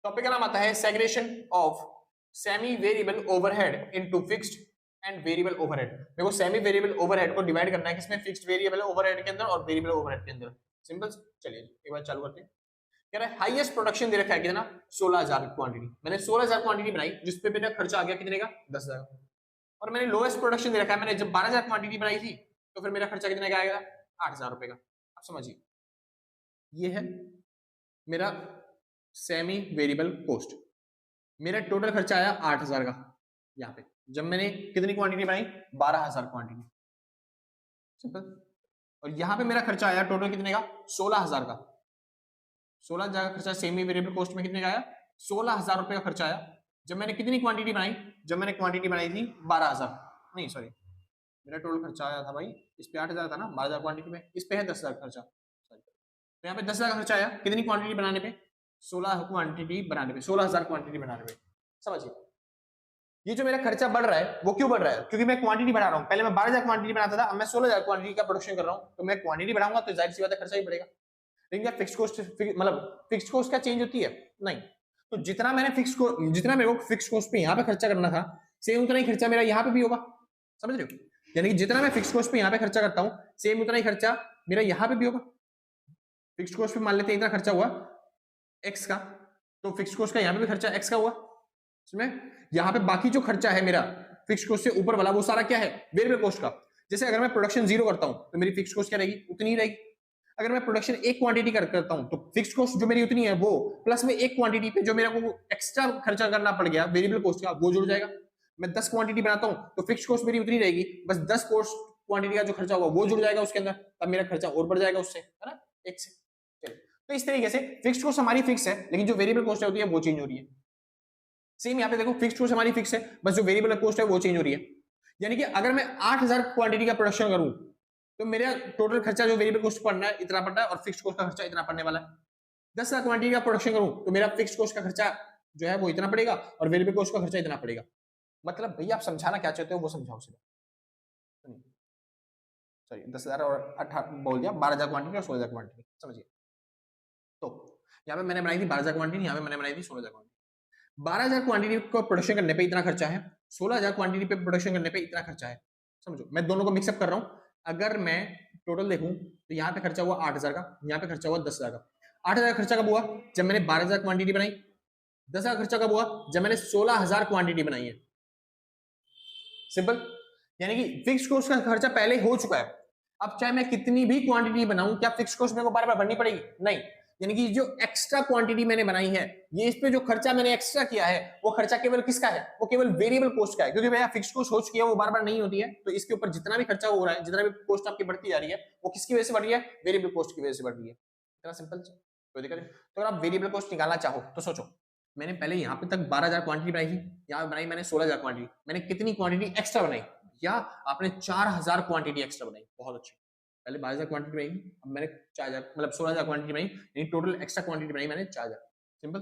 टॉपिक का नाम आता है segregation of semi variable overhead into fixed and variable overhead. देखो सेमी वेरिएबल ओवरहेड को डिवाइड करना है किसमें? फिक्स्ड वेरिएबल ओवरहेड के अंदर और वेरिएबल ओवरहेड के अंदर। सिंपल, चलिए एक बार चालू करते हैं। कह रहा है हाईएस्ट प्रोडक्शन दे रखा है कितना? 16000 क्वांटिटी। मैंने 16000 क्वांटिटी बनाई जिस पे मेरा खर्चा आ गया कितने का? 10000। और मैंने लोएस्ट प्रोडक्शन दे रखा है, मैंने जब 12000 क्वांटिटी बनाई थी तो फिर मेरा खर्चा कितने का आएगा? 8000 रुपए का। आप समझिए, ये है मेरा सेमी वेरिएबल कॉस्ट। मेरा टोटल खर्चा आया 8000 का यहाँ पे, जब मैंने कितनी क्वांटिटी बनाई? 12000 क्वांटिटी। सिंपल। और यहाँ पे मेरा खर्चा आया टोटल कितने का? 16000 का। 16000 का खर्चा सेमी वेरिएबल कॉस्ट में कितने का आया? 16000 रुपए का खर्चा आया। जब मैंने कितनी क्वांटिटी बनाई? जब मैंने क्वांटिटी बनाई थी 12000, नहीं सॉरी, मेरा टोटल खर्चा आया था भाई, इस पे 8000 था ना, 12000 क्वांटिटी में, इस पे है 10000 खर्चा, तो यहाँ पे 10000 का खर्चा आया कितनी क्वांटिटी बनाने पे? 16 क्वांटिटी बनाने पे, 16000 क्वांटिटी बनाने पे। समझिए, ये जो मेरा खर्चा बढ़ रहा है वो क्यों बढ़ रहा है? क्योंकि मैं क्वांटिटी बढ़ा रहा हूँ। पहले मैं 12000 क्वांटिटी बनाता था, अब मैं 16000 क्वांटिटी का प्रोडक्शन कर रहा हूँ, तो मैं क्वांटिटी बढ़ाऊंगा तो जाहिर सी बात है खर्चा ही बढ़ेगा। लेकिन क्या फिक्स कॉस्ट मतलब फिक्स कॉस्ट क्या चेंज होती है? नहीं। तो जितना मेरे को फिक्स कॉस्ट पे यहाँ पे खर्चा करना था, सेम उतना ही खर्चा मेरा यहाँ पे भी होगा। समझ रहे हो? यानी कि जितना मैं फिक्स कॉस्ट पे यहाँ पे खर्चा करता हूँ, सेम उतना ही खर्चा मेरा यहाँ पे भी होगा। फिक्स कॉस्ट पे मान लेते हैं इतना खर्चा हुआ एक्स का, तो फिक्स कॉस्ट का यहाँ पे भी खर्चा एक्स का हुआ। इसमें यहाँ पे बाकी जो खर्चा है मेरा फिक्स कॉस्ट से ऊपर वाला, वो सारा क्या है? वेरिएबल कॉस्ट का। जैसे अगर मैं प्रोडक्शन 0 करता हूँ तो मेरी फिक्स कॉस्ट क्या रहेगी? उतनी ही रहेगी। अगर मैं प्रोडक्शन एक क्वांटिटी करता हूँ तो फिक्स कॉस्ट जो मेरी उतनी है वो, प्लस में एक क्वांटिटी पे जो मेरा को एक्स्ट्रा खर्चा करना पड़ गया वेरिएबल कॉस्ट का, वो जुड़ जाएगा। मैं 10 क्वांटिटी बनाता हूँ तो फिक्स कॉस्ट मेरी उतनी रहेगी, बस 10 कॉस्ट क्वांटिटी का जो खर्चा होगा वो जुड़ जाएगा उसके अंदर, तब मेरा खर्चा और बढ़ जाएगा उससे, है ना, एक से। तो तो इस तरीके से फिक्स्ड कॉस्ट हमारी फिक्स है, लेकिन जो वेरिएबल कॉस्ट होती है वो चेंज हो रही है। सेम यहाँ पे देखो, फिक्स्ड कॉस्ट हमारी फिक्स है, बस जो वेरिएबल कॉस्ट है वो चेंज हो रही है। यानी कि अगर मैं 8000 क्वांटिटी का प्रोडक्शन करूं तो मेरा टोटल खर्चा जो वेरिएबल कॉस्ट पड़ना है इतना पड़ना है, और फिक्स्ड कॉस्ट का खर्चा इतना पड़ने वाला है। 10,00,000 क्वांटिटी का प्रोडक्शन करूं तो मेरा फिक्स्ड कॉस्ट का खर्चा जो है वो इतना पड़ेगा और वेरिएबल कॉस्ट का खर्चा इतना पड़ेगा। मतलब भैया आप समझाना क्या चाहते हो वो समझाओ सिर्फ। सॉरी 10,000 और 18 बोल दिया, 12,000 क्वांटिटी और 16,000 क्वांटिटी, समझिए। तो यहाँ पे मैंने बनाई थी 12,000 क्वांटिटी, यहाँ पे मैंने बनाई थी 16,000 क्वांटिटी। 12,000 क्वांटिटी को प्रोडक्शन करने पे इतना खर्चा है, 16,000 क्वांटिटी पे प्रोडक्शन करने पे इतना खर्चा है। समझो, मैं दोनों को मिक्सअप कर रहा हूँ। अगर मैं टोटल देखूं तो यहाँ पे खर्चा हुआ 8,000 का, यहाँ पे खर्चा हुआ 10,000 का। 8,000 खर्चा कब हुआ? जब मैंने 12,000 क्वांटिटी बनाई। 10,000 खर्चा कब हुआ? जब मैंने 16,000 क्वांटिटी बनाई है। सिंपल। यानी कि फिक्स कॉस्ट का खर्चा पहले हो चुका है। अब चाहे मैं कितनी भी क्वांटिटी बनाऊं, क्या फिक्स कॉस्ट मेरे को बार बार भरनी पड़ेगी? नहीं। यानी कि जो एक्स्ट्रा क्वांटिटी मैंने बनाई है, ये इस पे जो खर्चा मैंने एक्स्ट्रा किया है वो खर्चा केवल किसका है? वो केवल वेरिएबल कॉस्ट का है, क्योंकि भैया फिक्स कॉस्ट हो चुकी है, वो बार बार नहीं होती है। तो इसके ऊपर जितना भी खर्चा हो रहा है, जितना भी कॉस्ट आपकी बढ़ती जा रही है, वो किसकी वजह से बढ़ रही है? वेरिएबल कॉस्ट की वजह से बढ़ रही है। इतना सिंपल। कोई दिक्कत नहीं। तो अगर आप वेरिएबल कॉस्ट निकालना चाहो तो सोचो, मैंने पहले यहाँ पे तक 12,000 क्वांटिटी बनाई थी, यहाँ बनाई मैंने 16,000 क्वांटिटी। मैंने कितनी क्वांटिटी एक्स्ट्रा बनाई? या आपने 4,000 क्वांटिटी एक्स्ट्रा बनाई। बहुत अच्छी। पहले 12,000 क्वांटिटी बनाई, अब मैंने 4,000 मतलब 16,000 क्वांटिटी बनाई, यानी टोटल एक्स्ट्रा क्वांटिटी बनाई मैंने 4,000। सिंपल।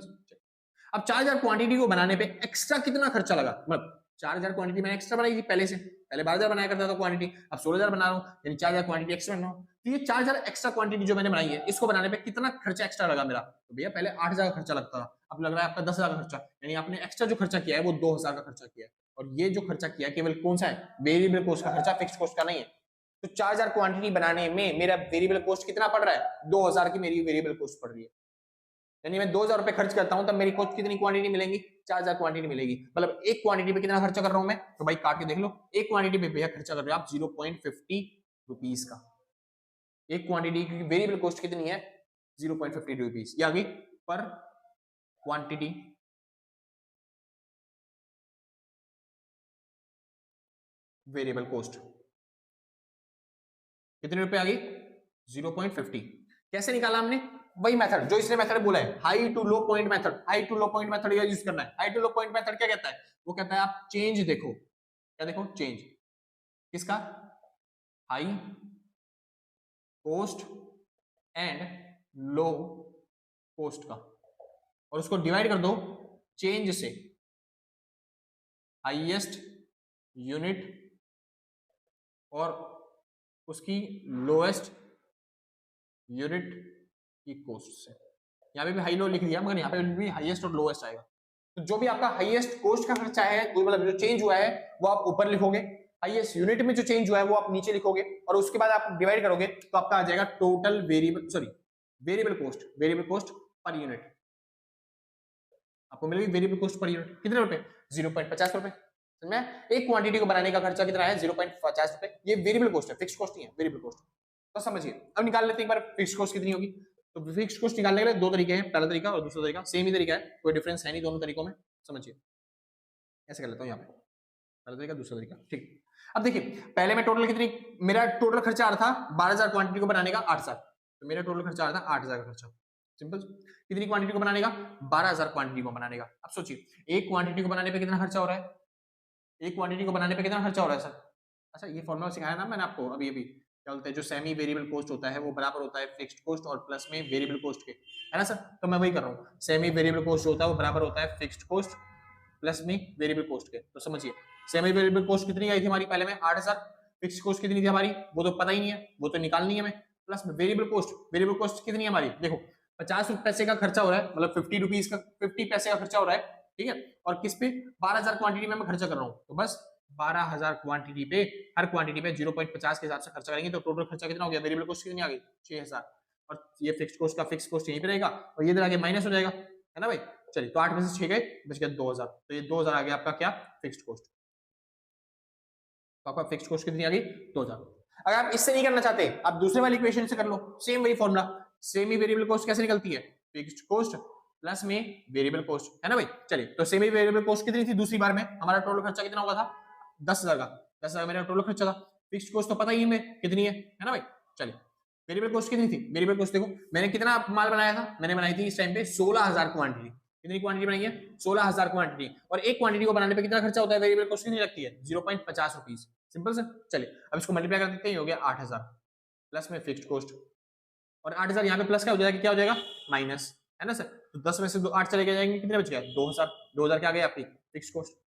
अब 4,000 क्वांटिटी को बनाने पे एक्स्ट्रा कितना खर्चा लगा? मतलब 4,000 क्वांटिटी मैंने एक्स्ट्रा बनाई थी पहले से, पहले 12,000 बनाया करता था क्वांटिटी, अब 16,000 बना रहा हूँ, यानी 4,000 क्वांटिटी एक्स्ट्रा बना रहा हूँ। तो ये 4,000 एक्स्ट्रा क्वांटिटी जो मैंने बनाई है, इसको बनाने पे कितना खर्चा एक्स्ट्रा लगा मेरा? तो भैया पहले 8,000 का खर्चा लगता था, अब लग रहा है आपका 10,000 का खर्चा। यानी आपने एक्स्ट्रा जो खर्चा किया है वो 2,000 का खर्चा किया है। और ये जो खर्चा किया है केवल कौन सा है? वेरिएबल कॉस्ट का खर्चा, फिक्स कॉस्ट का नहीं है। तो 4,000 क्वांटिटी बनाने में मेरा वेरिएबल कॉस्ट कितना पड़ रहा है? 2,000 की मेरी वेरिएबल कॉस्ट पड़ रही है। यानी मैं 2,000 रुपए खर्च करता हूं तब मेरी कॉस्ट कितनी क्वांटिटी मिलेगी? 4,000 क्वांटिटी मिलेगी। मतलब एक क्वांटिटी पे कितना खर्चा कर रहा हूं मैं? तो भाई काट के देख लो, एक क्वांटिटी पे भैया खर्चा कर रहे हो आप 0.50 रुपीज का। एक क्वांटिटी की वेरिएबल कॉस्ट कितनी है? 0.50 रुपीज। ये आ गई पर क्वांटिटी वेरिएबल कॉस्ट। कितने रुपए आ गई? 0.50। कैसे निकाला हमने? वही मेथड जो इसने मेथड बोला है, high to low point method. High to low point method use करना है। High to low point method क्या कहता है? वो कहता है आप चेंज देखो। क्या देखो? चेंज किसका? High cost and low cost का, और उसको डिवाइड कर दो चेंज से। हाईएस्ट यूनिट और उसकी लोएस्ट यूनिट की कॉस्ट से। यहाँ पे भी हाई लो लिख दिया, मगर यहाँ पे भी हाईएस्ट और लोएस्ट आएगा। तो जो भी आपका हाईएस्ट कॉस्ट का खर्चा है, मतलब जो चेंज हुआ है वो आप ऊपर लिखोगे, हाईएस्ट यूनिट में जो चेंज हुआ है वो आप नीचे लिखोगे, और उसके बाद आप डिवाइड करोगे तो आपका आ जाएगा total variable cost per unit. आपको मिलेगी वेरिएबल कॉस्ट पर यूनिट। कितने रुपए? 0.50 रुपए। एक क्वांटिटी को बनाने का खर्चा कितना है? 0.50 रुपए। ये वेरिएबल कॉस्ट है, फिक्स कॉस्ट नहीं है, वेरिएबल कॉस्ट। तो समझिए। अब निकाल लेते हैं एक बार फिक्स कॉस्ट कितनी होगी। तो फिक्स कॉस्ट निकालने के लिए दो तरीके हैं, पहला तरीका और दूसरा तरीका। सेम ही तरीका है, कोई डिफरेंस है नहीं दोनों तरीकों में। समझिए, ऐसे कर लेता हूँ यहाँ पे, पहला तरीका दूसरा तरीका। ठीक। अब देखिए, पहले मैं टोटल कितनी, मेरा टोटल खर्चा आ रहा था 12,000 क्वांटिटी को बनाने का 8,000, तो मेरा टोटल खर्चा आ रहा था 8,000 का खर्चा। सिंपल। कितनी क्वांटिटी को बनाने का? 12,000 क्वांटिटी को बनाने का। अब सोचिए, एक क्वांटिटी को बनाने पे कितना खर्चा हो रहा है? एक क्वांटिटी को बनाने पे कितना खर्चा हो रहा है सर? अच्छा, ये फॉर्मूला सिखाया ना मैंने आपको अभी अभी, क्या बोलते हैं, जो सेमी वेरिएबल कॉस्ट होता है वो बराबर होता है फिक्स्ड कॉस्ट और प्लस में वेरिएबल कॉस्ट के, है ना सर? तो मैं वही कर रहा हूँ, सेमी वेरिएबल कॉस्ट जो होता है वो बराबर होता है फिक्स्ड कॉस्ट प्लस में वेरिएबल कॉस्ट के। तो समझिए, सेमी वेरिएबल कॉस्ट कितनी आई थी हमारी पहले में? 8,000। फिक्स कॉस्ट कितनी थी हमारी? वो तो पता ही नहीं है, वो तो निकालनी है हमें। प्लस में वेरिएबल कॉस्ट कितनी है हमारी? देखो 50 पैसे का खर्चा हो रहा है, मतलब 50 रुपीज का, 50 पैसे का खर्चा हो रहा है, ठीक है। और किस पे? 12,000 क्वांटिटी में मैं खर्चा कर रहा हूँ, तो बस 12,000 क्वांटिटी पे, हर क्वांटिटी पे 0.50 के हिसाब से खर्चा करेंगे, तो टोटल खर्चा कितना हो गया? वेरिएबल कॉस्ट कितनी आ गई? 6,000। और ये फिक्स कॉस्ट यहीं पे रहेगा, और ये इधर आगे माइनस हो जाएगा, है ना भाई? चलिए, तो 8 में से 6 गए, बच गया 2,000। तो ये 2,000 आ गया आपका क्या? Fixed cost. तो आपका फिक्स्ड कॉस्ट कितनी आ गई? 2,000। अगर आप इससे नहीं करना चाहते, आप दूसरे वाली इक्वेशन से कर लो, सेम वही फॉर्मूला। सेमी वेरिएबल कॉस्ट कैसे निकलती है? फिक्स्ड कॉस्ट प्लस में वेरिएबल कॉस्ट, है ना भाई? चलिए, तो सेमी वेरिएबल कॉस्ट कितनी थी दूसरी बार में? हमारा टोटल खर्चा कितना होगा था? 10,000 का। 10,000 मेरा टोटल खर्चा था। फिक्स्ड कॉस्ट तो पता ही है कितनी है ना भाई? चलिए, वेरिएबल कॉस्ट कितनी थी? वेरिएबल कॉस्ट देखो मैंने कितना माल बनाया था, मैंने बनाई थी इस टाइम पे 16000 क्वांटिटी। कितनी क्वांटिटी बनाई है? 16000 क्वांटिटी। और एक क्वांटिटी को बनाने पे कितना खर्चा होता है? वेरिएबल कॉस्ट कितनी लगती है? 0.50 रुपीज। Simple sir. चलिए अब इसको मल्टीप्लाई कर देते हैं, हो गया 8000 प्लस में फिक्स्ड कॉस्ट, और 8000 यहाँ पे प्लस क्या हो जाएगा, क्या हो जाएगा? माइनस, है ना सर। तो 10 में से 8 चले जाएंगे, कितने बच गए? 2000। 2000 क्या आ गया आपकी फिक्स्ड कॉस्ट।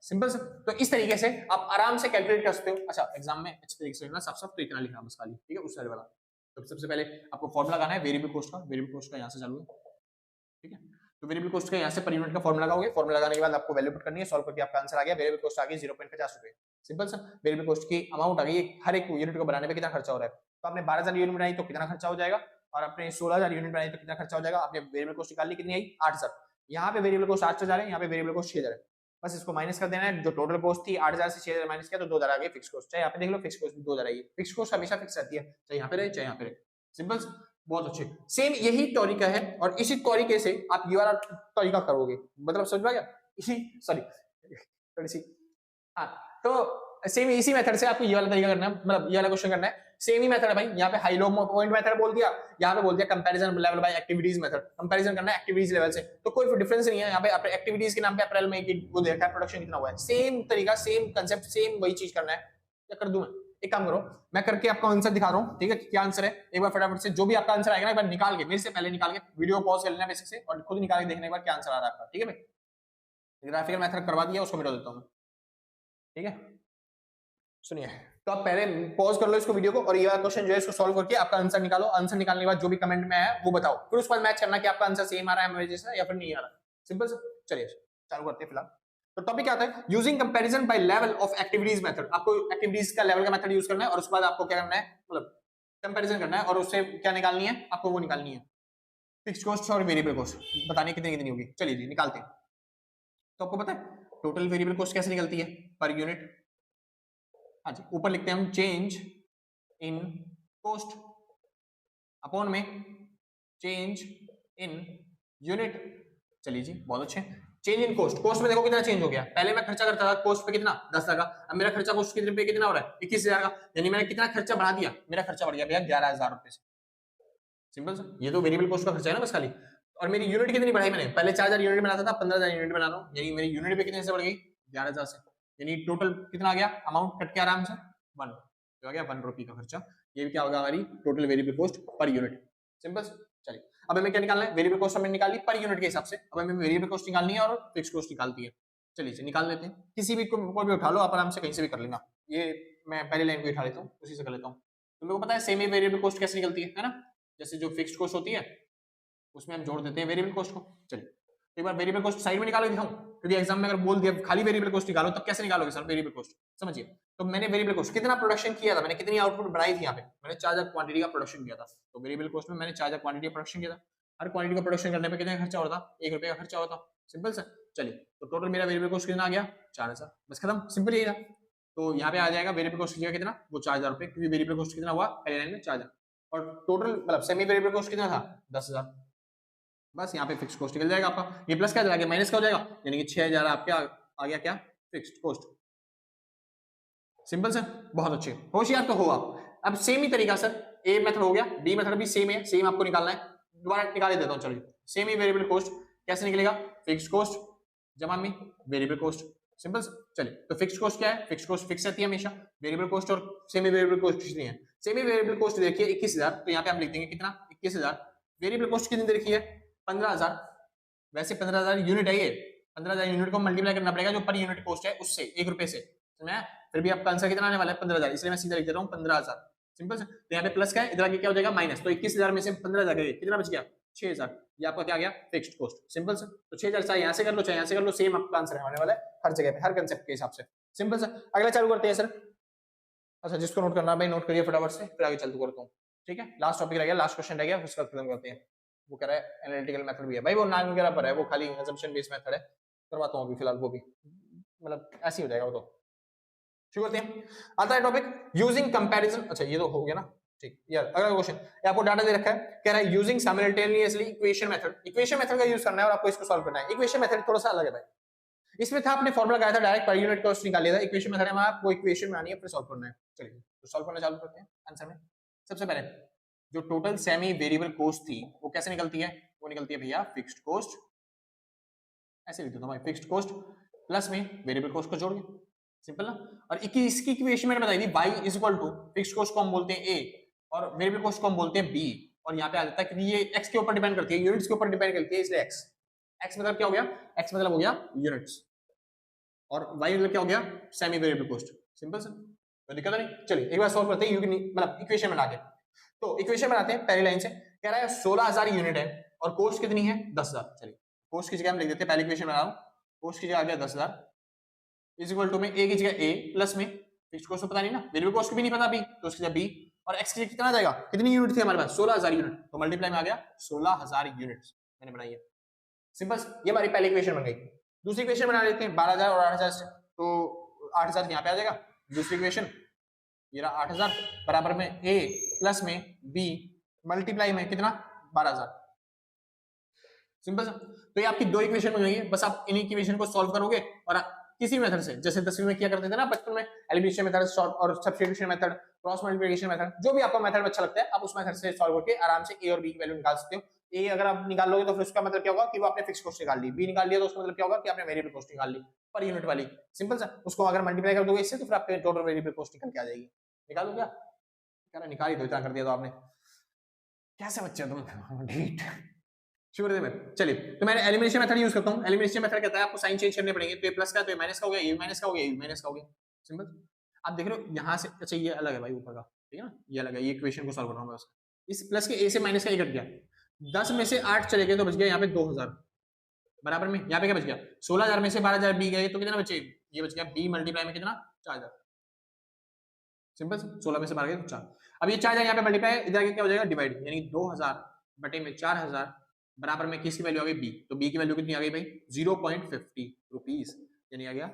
Simple sir. तो इस तरीके से आप आराम से कैलकुलेट कर सकते हो। अच्छा एग्जाम में अच्छे तरीके से लिखना, साफ साफ तो इतना लिखा बस खाली, ठीक है, उस साइड वाला। तो सबसे पहले आपको फॉर्मूला लगाना है वेरिएबल कॉस्ट का। वेरिएबल कॉस्ट का यहाँ से चालू है, ठीक है। तो वेरिएबल कॉस्ट का यहाँ से पर यूनिट का फॉर्मूला लगाओगे। फॉर्मूला लगाने के बाद आपको वैल्यू पुट करनी है, सॉल्व करके आपका आंसर आ गया। वेरिएबल कॉस्ट आ गई 0.50 रुपए। Simple sir. वेरिएबल कॉस्ट की अमाउंट आ गई, हर एक यूनिट को बनाने में कितना खर्चा हो रहा है। तो आपने 12000 यूनिट बनाई तो कितना खर्चा हो जाएगा, और आपने 16000 यूनिट बनाई तो कितना खर्चा हो जाएगा। आपने वेरिएबल कॉस्ट निकाल ली, कितनी आई? 8000। यहाँ पे वेरिएबल कॉस्ट 8000 है, यहाँ पे वेरिएबल कॉस्ट 6000 है। बस इसको माइनस कर देना है, जो टोटल कॉस्ट थी 8000 से 6000 माइनस किया तो 2000 आ गई फिक्स कॉस्ट। चाहे यहाँ पे देख लो फिक्स कॉस्ट 2000 आई। फिक्स कॉस्ट हमेशा फिक्स रहती है, चाहे यहाँ पे रहे चाहे यहाँ पे रहे। सिंपल। बहुत अच्छे। सेम यही तरीका है, और इसी तरीके से आप ये वाला तरीका करोगे, मतलब समझ में आ गया? इसी सॉरी थोड़ी सी, हाँ, तो सेम इसी मेथड से आपको ये वाला तरीका करना है, मतलब ये वाला क्वेश्चन करना है। सेम ही मेथड है भाई, यहाँ पे हाई लो पॉइंट मेथड बोल दिया, यहाँ पे बोल दिया comparison level by activities method. Comparison करना है एक्टिविटीज लेवल से, तो कोई डिफरेंस नहीं है। यहाँ पे आपने एक्टिविटीज के नाम पे अप्रैल में वो देखा है प्रोडक्शन कितना हुआ है। सेम तरीका, सेम कंसेप्ट, सेम वही चीज करना है। क्या कर दूं मैं? एक काम करो, मैं करके आपका आंसर दिखा रहा हूँ, ठीक है, क्या आंसर है। एक बार फटाफट से जो भी आपका आंसर आएगा ना, एक बार निकाल के, मेरे से पहले निकाल के वीडियो पॉज कर लेना बेसिक से, और खुद निकाल के देखने एक बार क्या आंसर आ रहा है आपका, ठीक है भाई। ग्राफिकल मेथड करवा दिया, उसको मिटा देता हूँ, ठीक है। सुनिए, तो आप पहले पॉज कर लो इसको वीडियो को, और ये वाला क्वेश्चन जो है इसको सॉल्व करके आपका आंसर निकालो। आंसर निकालने के बाद जो भी कमेंट में आया वो बताओ, फिर उसके बाद मैच करना कि आपका आंसर सेम आ रहा है मेरे जैसा या फिर नहीं आ रहा। सिंपल से। चलिए चालू करते हैं फिलहाल। तो टॉपिक क्या आता है? Using comparison by level of activities method. आपको एक्टिविटीज का लेवल का मेथड यूज करना है, और उसके बाद आपको क्या करना है, मतलब कंपैरिजन करना है, और उससे क्या निकालनी है आपको? वो निकालनी है फिक्स्ड कॉस्ट और वेरिएबल कॉस्ट, बतानी कितनी कितनी होगी। चलिए जी निकालते हैं। तो आपको पता है टोटल वेरिएबल कॉस्ट कैसे निकलती है? Per unit. हाँ जी, ऊपर लिखते हैं हम चेंज इन कॉस्ट अपॉन में चेंज इन यूनिट। चलिए जी बहुत अच्छे। चेंज इन कॉस्ट, कॉस्ट में देखो कितना चेंज हो गया। पहले मैं खर्चा करता था कॉस्ट पे कितना, 10,000 का, अब मेरा खर्चा कॉस्ट कितने पे कितना हो रहा है? 21,000 का। यानी मैंने कितना खर्चा बढ़ा दिया? मेरा खर्चा बढ़ गया भैया 11,000 रुपए से। सिंपल सा, ये तो वेरिएबल कॉस्ट का खर्चा है ना बस खाली। और मेरी यूनिट कितनी बढ़ाई मैंने? पहले 4000 यूनिट बनाता था, 15,000 यूनिट बना रहा हूँ, यानी मेरी यूनिट पे कितने से बढ़ गई? 11,000 से। यानी टोटल कितना आ गया अमाउंट कट के आराम से? 1 आ गया, 1 रुपये का खर्चा। ये भी क्या होगा हमारी total variable cost per unit. Simple. चलिए अब हमें क्या निकालना है? वेरिएबल कॉस्ट हमने निकाल ली पर यूनिट के हिसाब से, अब हमें वेरिएबल कॉस्ट निकालनी है और फिक्स कॉस्ट निकालती है। चलिए निकाल लेते हैं, किसी भी कोई भी उठा लो आप, आराम से कहीं से भी कर लेना। ये मैं पहले लाइन को उठा लेता हूँ, उसी से कर लेता हूँ। तुम लोगों को पता है सेमी वेरिएबल कॉस्ट कैसे निकलती है ना? जैसे जो फिक्स्ड कॉस्ट होती है उसमें हम जोड़ देते हैं वेरिएबल कॉस्ट को। चलिए एक बार वेरिएबल कॉस्ट साइड में निकाल के दिखाऊं, क्योंकि एग्जाम में अगर बोल दिया खाली वेरिएबल कॉस्ट निकालो तब कैसे निकालोगे सर वेरिएबल कॉस्ट? समझिए, तो मैंने वेरिएबल कॉस्ट कितना प्रोडक्शन किया था, मैंने कितनी आउटपुट बनाई थी, यहाँ पे मैंने 4000 क्वांटिटी का प्रोडक्शन किया था, तो वेरिएबल कॉस्ट में मैंने 4000 क्वांटिटी का प्रोडक्शन किया था। हर क्वांटिटी का प्रोडक्शन करने पे कितना खर्चा होता था? 1 रुपये का खर्चा होता। Simple sir. चलिए तो टोटल मेरा वेरिएबल कॉस्ट कितना आ गया? 4000। बस खत्म, सिंपल यही था। तो यहाँ पे आ जाएगा वेरिएबल कॉस्ट की जगह कितना, वो 4000 रुपये, क्योंकि वेरिएबल कॉस्ट कितना हुआ पहले लाइन में 4000, और टोटल मतलब सेमी वेरिएबल कॉस्ट कितना था? 10,000। बस यहाँ पे फिक्स कॉस्ट निकल जाएगा आपका। ये प्लस क्या चला गया? माइनस क्या हो जाएगा? यानी कि 6000 आपके आ गया क्या? Fixed cost. सिंपल सर, बहुत अच्छे, होशियार तो हो आप। अब सेम ही तरीका सर, ए मेथड हो गया, बी मेथड भी सेम है, सेम आपको निकालना है। दोबारा निकाल देता हूँ, चलिए। सेम ही वेरिएबल कॉस्ट कैसे निकलेगा? फिक्स्ड कॉस्ट जमा में वेरिएबल कॉस्ट। Simple sir. चलिए तो फिक्स्ड कॉस्ट क्या है? फिक्स्ड कॉस्ट फिक्स रहती है हमेशा। वेरिएबल कॉस्ट और सेमी वेरिएबल कॉस्ट कितनी है? सेमी वेरिएबल कॉस्ट देखिए 21,000, तो यहाँ पे हम लिख देंगे कितना? 21,000। वेरिएबल कॉस्ट कितनी देखी है? 15,000। वैसे 15,000 यूनिट है ये, 15,000 यूनिट को मल्टीप्लाई करना पड़ेगा जो पर यूनिट कॉस्ट है उससे, 1 रुपए से। समझा? फिर भी आपका आंसर कितना आने वाला है? 15,000, इसलिए मैं सीधा लिख देता हूँ 15,000। सिंपल से। तो यहाँ पे प्लस का है, इधर आगे क्या हो जाएगा? माइनस। तो 21,000 में से 15,000 गए, कितना बच गया? 6,000। ये आपका क्या आ गया? Fixed cost. सिंपल से। तो 6,000 चाहे यहाँ से कर लो चाहे यहाँ से कर लो, सेम आपका आंसर होने वाला है हर जगह पे, हर कंसेप्ट के हिसाब से। सिंपल से। अगला चालू करते हैं सर। अच्छा जिसको नोट करना भाई नोट करिए फटाफट से, फिर आगे चालू करता हूँ। ठीक है, लास्ट टॉपिक रह गया, लास्ट क्वेश्चन रह गया, उसका खत्म करते हैं। वो कह रहा है एनालिटिकल मेथड भी है भाई, वो नाम वगैरह पर है, वो खाली असम्पशन बेस्ड मेथड है, करवाता हूँ अभी फिलहाल वो भी, मतलब ऐसे ही हो जाएगा वो तो। शुरू करते हैं। आता है टॉपिक यूजिंग कंपैरिजन। अच्छा ये तो हो गया ना, ठीक। यार अगला क्वेश्चन, आपको डाटा दे रखा है, कह रहा है using simultaneously equation method. Equation method का यूज करना है और आपको इसको सॉल्व करना है। इक्वेशन मेथड थोड़ा सा अलग है भाई, इसमें था आपने फॉर्मूला लगाया था, डायरेक्ट पर यूनिट कॉस्ट निकाल लिया था। इक्वेशन मेथड में आपको इक्वेशन बनानी है फिर सॉल्व करना है। चलिए तो सॉल्व करना चालू करते हैं आंसर में। सबसे पहले जो टोटल सेमी वेरिएबल कॉस्ट थी वो कैसे निकलती है, वो निकलती है भैया फिक्स्ड कॉस्ट, ऐसे लिख देता हूं भाई, फिक्स्ड कॉस्ट प्लस में वेरिएबल कॉस्ट को जोड़ के, सिंपल ना। और इसकी इक्वेशन मैंने बताई थी, y is equal to fixed cost को हम बोलते हैं a और वेरिएबल कॉस्ट को हम बोलते हैं b, और यहाँ पे आ जाता है कि ये x के ऊपर डिपेंड करती है, यूनिट्स के ऊपर डिपेंड करती है, इसलिए x मतलब क्या हो गया, x मतलब हो गया यूनिट्स, और y मतलब क्या हो गया, semi variable cost, simple sir, कोई दिक्कत नहीं। चलिए एक बार सॉल्व करते हैं, मतलब इक्वेशन बना के। तो इक्वेशन बनाते हैं पहली लाइन से, कह रहा है 16000 यूनिट है और कॉस्ट कितनी है 10000। चलिए कॉस्ट की जगह हम लिख देते हैं, पहली इक्वेशन बना रहा हूं, कॉस्ट की जगह आ गया 10000 इज इक्वल टू में a की जगह a प्लस में फिक्स्ड कॉस्ट तो पता नहीं ना, वेरिएबल कॉस्ट भी नहीं पता b, तो उसकी जगह b, और x की जगह कितना आ जाएगा, कितनी यूनिट थी हमारे पास 16000 यूनिट, तो मल्टीप्लाई में आ गया 16000 यूनिट्स मैंने बनाई है, सिंपल। ये हमारी पहली इक्वेशन बन गई। दूसरी इक्वेशन बना लेते हैं 12000 और 8000 से, तो 8000 यहाँ पे आ जाएगा, दूसरी इक्वेशन ये रहा 8000 बराबर में a प्लस में b मल्टीप्लाई में कितना 12000, सिंपल सा। तो ये आपकी दो इक्वेशन बन गई, बस आप इन इक्वेशन को सॉल्व करोगे और किसी मेथड से, जैसे 10वीं में किया करते थे ना बचपन में, एलिमिनेशन मेथड, शॉर्ट और substitution method, cross multiplication method, जो भी आपको मेथड अच्छा लगता है आप उस मेथड से सॉल्व करके आराम से a और b की वैल्यू निकाल सकते हो। a अगर आप निकाल लोगे तो फिर उसका मतलब क्या होगा कि वो आपने फिक्स कॉस्ट निकाल ली, b निकाल लिया तो उसका मतलब क्या होगा कि आपने वेरिएबल कॉस्ट निकाल ली पर यूनिट वाली, सिंपल सा। उसको अगर मल्टीप्लाई कर दोगे इससे तो फिर आपके टोटल वेरिएबल कॉस्ट निकल के आ जाएगी। निकालो क्या, क्या निकाल ही दो, इतना कर दिया तो आपने, कैसे बच्चे हो तुम, ढीठ शुरू में। चलिए तो मैंने एलिमिनेशन मेथड यूज करता हूं, एलिमिनेशन मेथड कहता है आपको साइन चेंज करने पड़ेंगे, तो ये प्लस का तो ये माइनस का हो गया, ये माइनस का हो गया, ये माइनस का हो गया, सिंपल। आप देख रहे हो यहां से, अच्छा ये अलग है भाई ऊपर का, ठीक है ना, ये अलग है, ये इक्वेशन को सॉल्व कर रहा हूं मैं उसका, इस प्लस के a से माइनस का ये कट गया, 10 में से 8 चले गए तो बच गया यहाँ पे 2000 बराबर में, यहाँ पे क्या बच गया 16000 में से 12000 b गए तो कितना बचे, ये बच गया b मल्टीप्लाई में कितना 4000, सिंपल। 16 में से 12 गए तो 4, अब ये 4000 यहाँ पे मल्टीप्लाई इधर आके क्या हो जाएगा डिवाइड, यानी 2000 बटे में 4000 बराबर में किसकी वैल्यू आ गई b, तो b की वैल्यू कितनी आ गई भाई 0.50 रुपीस, यानी आ गया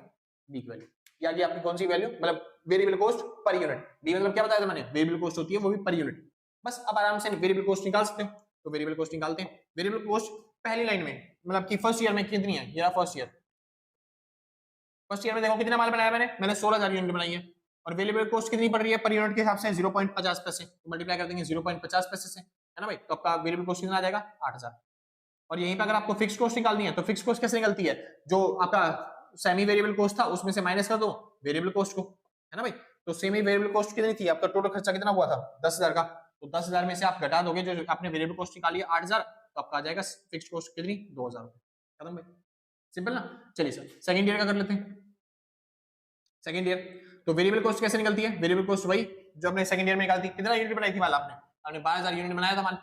b की वैल्यू। ये आ गई आपकी कौन सी वैल्यू, मतलब variable cost per unit, b मतलब क्या बताया था मैंने, वेरिएबल कॉस्ट होती है वो भी पर यूनिट। बस अब आराम से वेरिएबल कॉस्ट निकाल सकते हो, तो वेरिएबल कॉस्ट निकालते हैं। वेरिएबल कॉस्ट पहली लाइन में मतलब कि फर्स्ट ईयर में कितनी है, ये फर्स्ट ईयर में देखो कितना माल बनाया मैंने 16000 यूनिट बनाई है, और वेरिएबल कॉस्ट कितनी पड़ रही है पर यूनिट के हिसाब से 0.50 पैसे, तो मल्टीप्लाई कर देंगे 0.50 पैसे से, है ना भाई, तो आपका वेरिएबल कॉस्ट कितना आ जाएगा 8000। और यहीं पे अगर आपको फिक्स कॉस्ट निकालनी है तो फिक्स कॉस्ट कैसे निकलती है, जो आपका सेमी वेरिएबल कॉस्ट था उसमें से माइनस कर दो वेरिएबल कॉस्ट को, है ना भाई। तो सेमी वेरिएबल कॉस्ट कितनी थी, आपका टोटल खर्चा कितना हुआ था 10000 का, तो 10000 में से आप घटा दोगे जो आपने वेरिएबल कॉस्ट निकाली है 8000, तो आपका आ जाएगा फिक्स कॉस्ट कितनी 2000 खत्म भाई, सिंपल ना। चलिए सर सेकंड ईयर का कर लेते हैं। सेकंड ईयर तो वेरिएबल कॉस्ट कैसे निकलती है, वेरिएबल कॉस्ट वही जो आपने सेकंड ईयर में निकालती, कितना यूनिट बनाई थी माल आपने 12000 यूनिट बनाया था माल,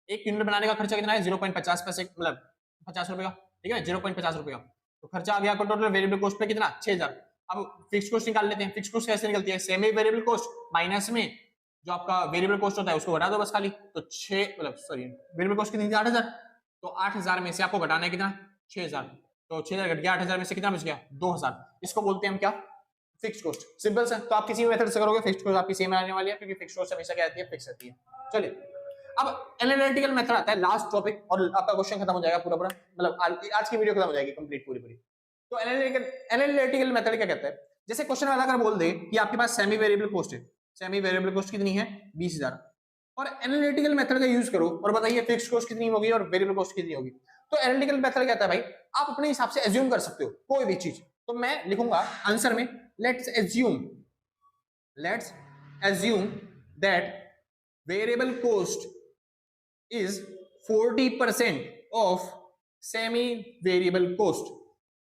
एक यूनिट बनाने का खर्चा कितना है 0.50 पैसे, मतलब 50 रुपए का, ठीक है 0.50 रुपए का, तो खर्चा आ गया आपका टोटल वेरिएबल कॉस्ट पे कितना 6000। अब फिक्स कॉस्ट निकाल लेते हैं, फिक्स कॉस्ट कैसे निकलती है, सेमी वेरिएबल कॉस्ट माइनस में जो आपका वेरिएबल कॉस्ट होता है उसको घटा दो बस खाली, तो 6 मतलब सॉरी वेरिएबल कॉस्ट कितनी थी 8000, तो 8000 में से आपको घटाना है कितना 6000, तो 6000 घट गया 8000 में से कितना बच गया 2000, इसको बोलते हैं हम क्या फिक्स कॉस्ट, सिंपल सा। तो आप किसी भी मेथड से करोगे फिक्स कॉस्ट आपकी सेम आने वाली है, क्योंकि फिक्स कॉस्ट हमेशा क्या रहती है फिक्स रहती है। चलिए अब एनालिटिकल मेथड आता है लास्ट टॉपिक, और आपका क्वेश्चन खत्म हो जाएगा पूरा पूरा, मतलब आज की वीडियो खत्म हो जाएगी कंप्लीट पूरी पूरी। तो एनालिटिकल मेथड क्या कहता है, जैसे क्वेश्चन वाला अगर बोल दे कि आपके पास सेमी वेरिएबल कॉस्ट है, सेमी वेरिएबल कॉस्ट कितनी है 20000, और एनालिटिकल मेथड का यूज करो और बताइए फिक्स कॉस्ट कितनी होगी और वेरिएबल कॉस्ट कितनी होगी। तो एनालिटिकल मेथड कहता है भाई आप अपने हिसाब से एज्यूम कर सकते हो कोई भी चीज, तो मैं लिखूंगा आंसर में let's assume that variable cost is 40% of semi variable cost,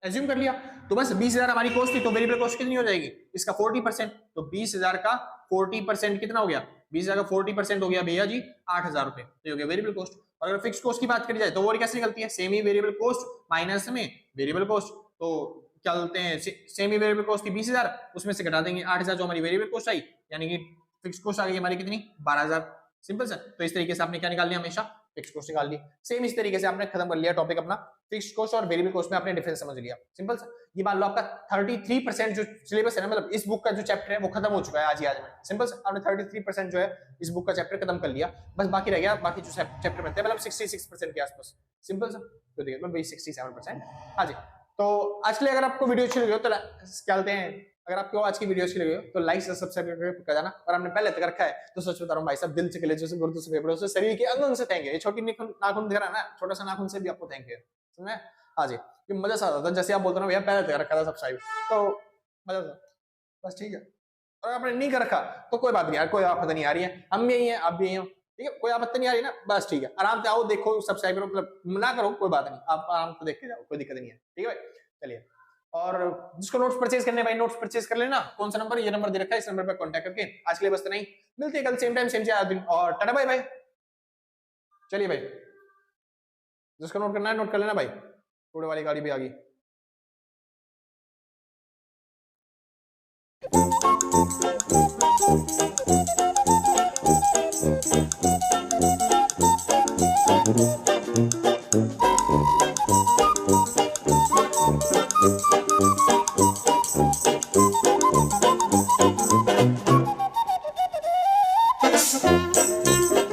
assume कर लिया। तो बस 20000 हमारी कॉस्ट थी, तो वेरिएबल कॉस्ट कितनी हो जाएगी इसका 40%, तो 20000 का 40% कितना हो गया 20000 का 40% हो गया भैया जी 8000 रुपए, तो हो गया वेरिएबल कॉस्ट। और अगर फिक्स कॉस्ट की बात करी जाए तो वो कैसे निकलती है, सेमी वेरिएबल कॉस्ट माइनस में वेरिएबल कॉस्ट, तो क्या बोलते हैं सेमी वेरिएबल कॉस्ट थी 20000, उसमें से घटा देंगे 8000 जो हमारी वेरिएबल कॉस्ट आई, यानी कि फिक्स कॉस्ट आ गई हमारी कितनी 12000, सिंपल सर। तो इस तरीके से आपने क्या निकाल लिया हमेशा फिक्स कॉस्ट निकाल ली। सेम इस तरीके से आपने खत्म कर लिया टॉपिक अपना, फिक्स कॉस्ट और वेरिएबल कॉस्ट में आपने डिफरेंस समझ लिया, सिंपल सर। ये मान लो आपका 33% जो सिलेबस है ना, मतलब इस बुक का जो चैप्टर है वो खत्म हो चुका है आज ही आज में, सिंपल सर। आपने 33% जो है इस बुक का चैप्टर खत्म कर लिया, बस बाकी रह गया बाकी जो चैप्टर बनते हैं मतलब 66% के आसपास, सिंपल सर। तो देखिए भाई 67%। हाँ जी तो आज के लिए अगर आपको वीडियो अच्छी लगी हो तो क्या बोलते हैं, अगर आपको आज की वीडियो अच्छी लगी हो तो लाइक से सब्सक्राइब कर जाना, और हमने पहले तक रखा है तो सच बता रहा हूँ भाई साहब, दिल से कलेजे से गुर्दे से फेफड़ों से शरीर के अंगों से थैंक यू। ये छोटी नाखून दिख रहा है ना, छोटा सा नाखून से भी आपको थैंक यू, समझे? हाँ जी, ये मजा सा आता था, जैसे आप बोलते हो भैया पहले तक रखा था सब्सक्राइब, तो मजा था, बस ठीक है। और आपने नहीं कर रखा तो कोई बात नहीं यार, कोई आपत्ति नहीं आ रही है, हम भी यही हैं आप भी यही हो, ठीक है, कोई आपत्ति नहीं आ रही ना, बस ठीक है, आराम से आओ देखो सब्सक्राइब करो, मतलब ना करो कोई बात नहीं, आप आराम से देख के जाओ, कोई दिक्कत नहीं है, ठीक है भाई। चलिए, और जिसको नोट्स परचेज करने भाई नोट्स परचेज कर लेना, कौन सा नंबर, ये नंबर दे रखा है, इस नंबर पर कांटेक्ट करके। आज के लिए बस इतना ही, मिलते हैं कल सेम टाइम सेम दिन, और टाटा बाय बाय। चलिए भाई, जिसको नोट करना है नोट कर लेना भाई, थोड़े वाली गाड़ी भी आ गई।